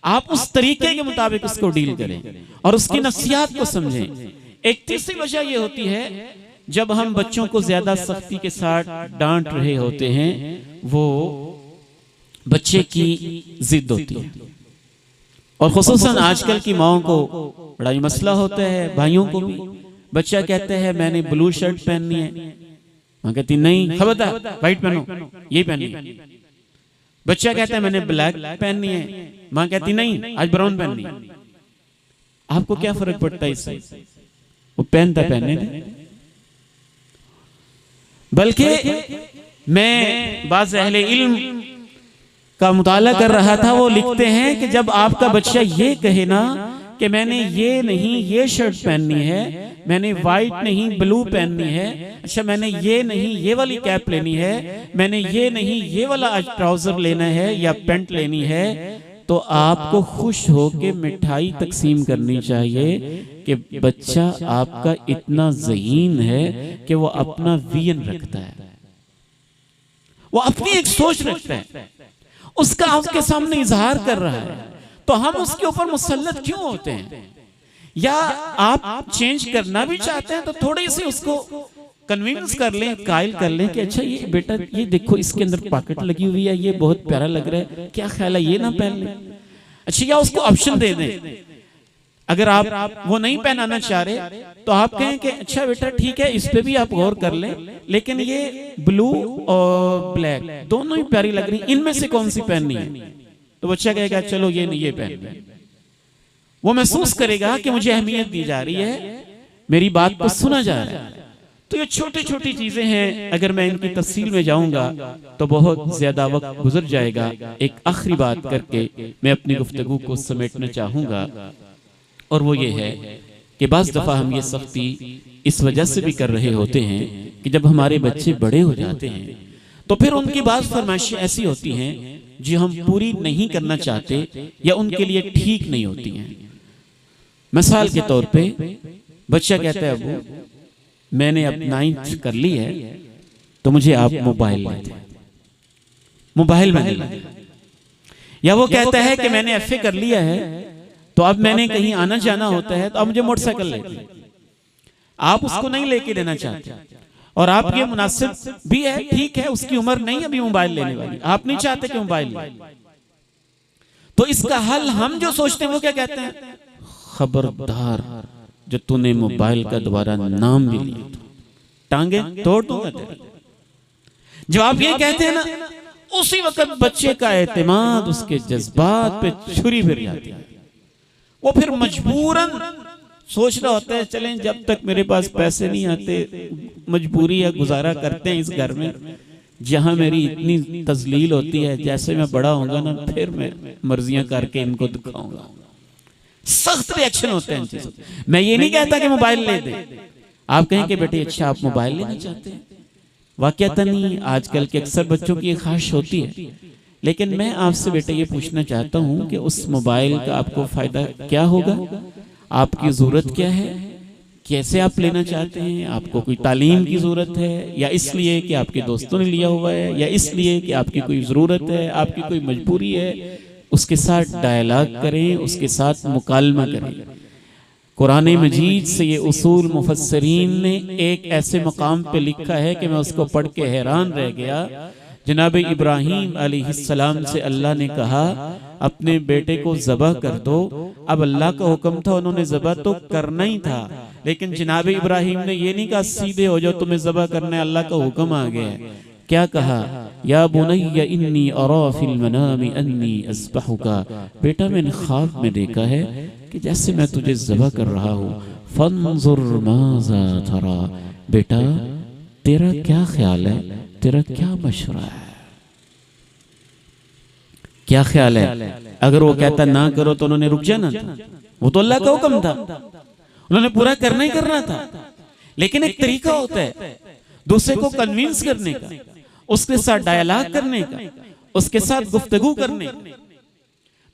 आप उस तरीके के मुताबिक उसको डील करें और उसकी नफ्सियात को समझें। एक तीसरी वजह ये होती है, जब हम बच्चों को ज्यादा सख्ती के साथ डांट रहे होते हैं, वो बच्चे की जिद होती है। और खुसूसन आजकल की माओं को बड़ा ही मसला होता है, भाइयों को भी। बच्चा कहते हैं मैंने ब्लू शर्ट पहननी है, मां कहती नहीं खबरदार व्हाइट पहनो, ये पहननी। बच्चा कहता है मैंने ब्लैक पहननी है, मां कहती नहीं आज ब्राउन पहननी। आपको क्या फर्क पड़ता है इससे? वो पहनता पहनने दे। बल्कि मैं बाज़ अहले इल्म का मुताला कर रहा था, वो लिखते हैं कि जब आपका बच्चा ये कहे ना कि मैंने ये नहीं ये शर्ट पहननी है, मैंने वाइट नहीं ब्लू पहननी है, अच्छा मैंने ये नहीं ये वाली कैप लेनी है, मैंने ये नहीं ये वाला आज ट्राउजर लेना है या पैंट लेनी है, तो आपको खुश होके मिठाई तकसीम करनी चाहिए कि बच्चा आपका इतना ज़हीन है कि वो अपना विजन रखता है, वो अपनी एक सोच रखता है, उसका आपके सामने इजहार कर रहा है। तो हम उसके ऊपर मुसल्लत क्यों होते हैं? या आप चेंज करना भी चाहते हैं तो थोड़ी सी उसको कन्विंस कर लें, कायल कर लें कि अच्छा ये बेटा ये देखो इसके अंदर पॉकेट लगी हुई है, ये बहुत प्यारा लग रहा है, क्या ख्याल है ये ना पहन ले। अच्छा या उसको ऑप्शन दे दें, अगर आप वो नहीं पहनाना चाह रहे तो आप कहें कि अच्छा बेटा ठीक है इस पे भी आप गौर कर लें, लेकिन ये ब्लू और ब्लैक दोनों ही प्यारी लग रही, इनमें से कौन सी पहननी है? तो बच्चा कहेगा चलो ये नहीं ये पहन। वो महसूस करेगा कि मुझे अहमियत दी जा रही है, मेरी बात को सुना जा रहा है। तो ये छोटी छोटी चीजें हैं, अगर मैं इनकी तफसील में जाऊंगा तो बहुत ज्यादा वक्त गुजर जाएगा। एक आखिरी बात करके मैं अपनी गुफ्तगू को समेटना चाहूंगा, और वो ये है कि बाज़ दफ़ा हम ये सख्ती इस वजह से भी कर रहे होते हैं कि जब हमारे बच्चे बड़े हो जाते हैं तो फिर उनकी बाज़ फरमाइशें ऐसी होती हैं जो हम पूरी नहीं करना चाहते या उनके लिए ठीक नहीं होती हैं। मिसाल के तौर पे बच्चा कहता है अबू मैंने अब 9th कर ली है तो मुझे आप मोबाइल ले दें, मोबाइल में ले। या वो कहता है कि मैंने FA कर लिया है तो अब मैंने कहीं आना जाना होता है तो अब मुझे मोटरसाइकिल लेके। आप उसको नहीं लेके देना चाहते और आप ये मुनासिब भी है, ठीक है उसकी उम्र नहीं अभी मोबाइल लेने वाली, आप नहीं चाहते कि मोबाइल ले। तो इसका हल हम जो सोचते हैं वो क्या कहते हैं, खबरदार जो तूने मोबाइल का दोबारा नाम भी लिया तो टांगे तोड़ दूंगा तेरी। जब आप ये कहते हैं ना, उसी वक्त बच्चे का एतमाद उसके जज्बात पे छुरी फिर जाती है। वो फिर मजबूरन सोच रहा होता है चलें जब तक मेरे पास पैसे नहीं आते मजबूरी है गुजारा करते हैं इस घर में जहां मेरी इतनी तजलील होती है, जैसे मैं बड़ा होऊंगा ना फिर मैं मर्जियां करके इनको दिखाऊंगा। सख्त रिएक्शन होते हैं इन चीजों। मैं ये नहीं कहता कि मोबाइल ले दे, आप कहें कि बेटे अच्छा आप मोबाइल लेना चाहते हैं, वाकयातन नहीं आजकल के अक्सर बच्चों की ख्वाहिश होती है, लेकिन मैं आपसे बेटा ये पूछना चाहता हूं कि उस मोबाइल का आपको फायदा क्या होगा, आपकी जरूरत क्या है, कैसे आप लेना चाहते हैं, आपको कोई तालीम की जरूरत है या इसलिए कि आपके दोस्तों ने लिया हुआ है या इसलिए कि आपकी कोई जरूरत है, आपकी कोई मजबूरी है। उसके साथ डायलॉग करें, उसके साथ मुकालमा करें। कुरान मजीद से ये उसूल मुफस्सरीन ने एक ऐसे मकाम पे लिखा है कि मैं उसको पढ़ के हैरान रह गया। जनाब इब्राहीम अलैहिस्सलाम से अल्लाह ने कहा अपने बेटे को ज़बह कर दो। अब अल्लाह का हुक्म था, उन्होंने ज़बह तो करना ही था, लेकिन जनाब इब्राहीम ने ये नहीं कहा सीधे हो जाओ तुम्हें ज़बह करना है, अल्लाह का हुक्म आ गया है। क्या कहा, या बुनय्या इन्नी अरा फिल मनामी अन्नी अज़बहुका, बेटा मैंने ख्वाब में देखा है कि जैसे मैं तुझे ज़बह कर रहा हूँ। फंजुर माज़ा तरा, बेटा तेरा क्या ख्याल है, तेरा क्या मशवरा है, क्या ख्याल है। अगर वो कहता ना करो तो उन्होंने रुक जाना था, वो तो अल्लाह का हुक्म था, उन्होंने पूरा करना ही करना था। लेकिन एक तरीका होता है दूसरे को कन्विंस करने का, उसके साथ डायलॉग करने का, उसके साथ गुफ्तगू करने का।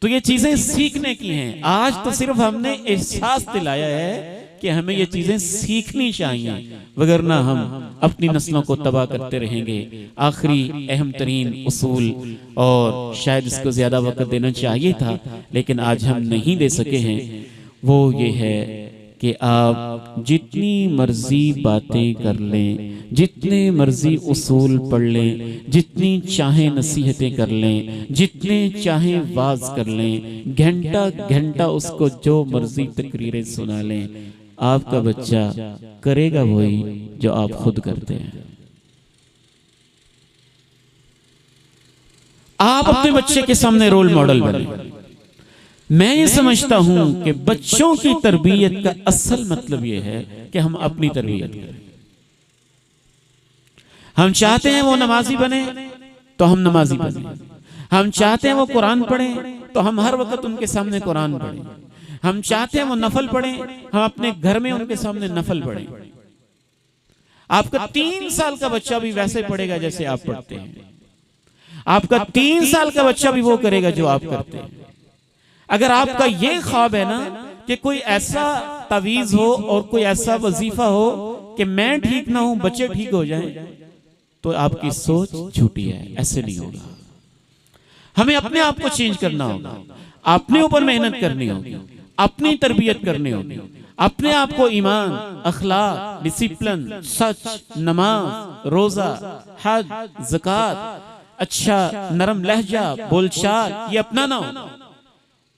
तो ये चीजें सीखने की हैं। आज तो सिर्फ हमने एहसास दिलाया है कि हमें ये चीज़ें सीखनी चाहिए, वगरना हम अपनी नस्लों को तबाह करते रहेंगे। आखिरी अहम तरीन उसूल, और शायद इसको ज़्यादा वक्त देना चाहिए था लेकिन आज हम नहीं दे सके हैं, वो ये है कि आप जितनी मर्जी बातें कर लें, जितने मर्जी उसूल पढ़ लें, जितनी चाहे नसीहतें कर लें, जितने चाहे वाज कर लें, घंटा घंटा उसको जो मर्जी तकरीरें सुना लें, आपका बच्चा करेगा वही जो आप खुद करते हैं। आप अपने बच्चे के सामने रोल मॉडल बने। मैं ये समझता हूं कि बच्चों की तरबियत का असल मतलब यह है कि हम अपनी तरबियत करें। हम चाहते हैं वो नमाजी बने तो हम नमाजी बने, हम चाहते हैं वो कुरान पढ़े तो हम हर वक्त उनके सामने कुरान पढ़ें, हम चाहते हैं वो नफल पढ़े, हम अपने घर में उनके सामने नफल पढ़ें। आपका 3 साल का बच्चा भी वैसे पढ़ेगा जैसे आप पढ़ते हैं, आपका 3 साल का बच्चा भी वो करेगा जो आप करते हैं। अगर आपका ये ख्वाब है ना कि कोई ऐसा तवीज हो और कोई ऐसा वजीफा हो कि मैं ठीक ना हूं बच्चे ठीक हो जाएं, तो आपकी सोच झूठी है। ऐसे नहीं होगा। हमें अपने आप को चेंज करना होगा, अपने ऊपर मेहनत करनी होगी, अपनी तरबियत करनी होगी, अपने आप को ईमान, अखलाक, डिसिप्लिन, सच, नमाज, रोजा, हज, ज़कात, अच्छा नरम लहजा, बोलचाल ये अपनाना हो।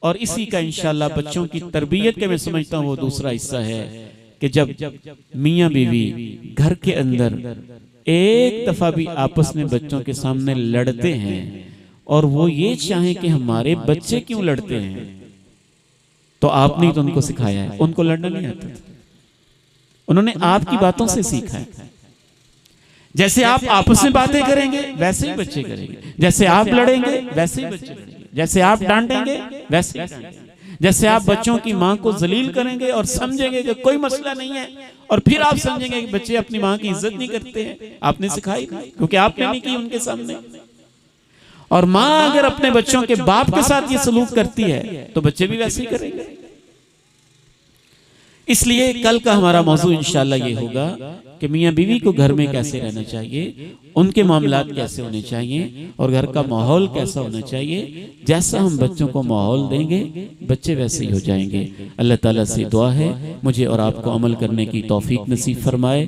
और इसी का इंशाअल्लाह बच्चों की तरबियत के मैं समझता हूँ वो दूसरा हिस्सा है कि जब मियाँ बीवी घर के अंदर एक दफा भी आपस में बच्चों के सामने लड़ते हैं और वो ये चाहें कि हमारे बच्चे क्यों लड़ते हैं, तो आपने तो उनको सिखाया है। उनको लड़ना नहीं आता, उन्होंने आपकी बातों से सीखा है। जैसे आप आपस में बातें करेंगे वैसे ही बच्चे करेंगे, जैसे आप लड़ेंगे वैसे ही बच्चे लड़ेंगे, जैसे आप डांटेंगे वैसे ही डांटेंगे, जैसे आप बच्चों की माँ को जलील करेंगे और समझेंगे कि कोई मसला नहीं है, और फिर आप समझेंगे कि बच्चे अपनी माँ की इज्जत नहीं करते हैं, आपने सिखाई क्योंकि आपने नहीं की उनके सामने। और माँ अगर अपने बच्चों के बाप के साथ ये सलूक करती है तो बच्चे भी वैसे ही करेंगे। इसलिए कल का हमारा मौजू इंशाअल्लाह ये होगा कि मियाँ बीवी को घर में कैसे रहना चाहिए, उनके मामलात कैसे होने चाहिए और घर का माहौल कैसा होना चाहिए। जैसा हम बच्चों को माहौल देंगे बच्चे वैसे ही हो जाएंगे। अल्लाह ताला से दुआ है मुझे और आपको अमल करने की तौफीक नसीब फरमाए।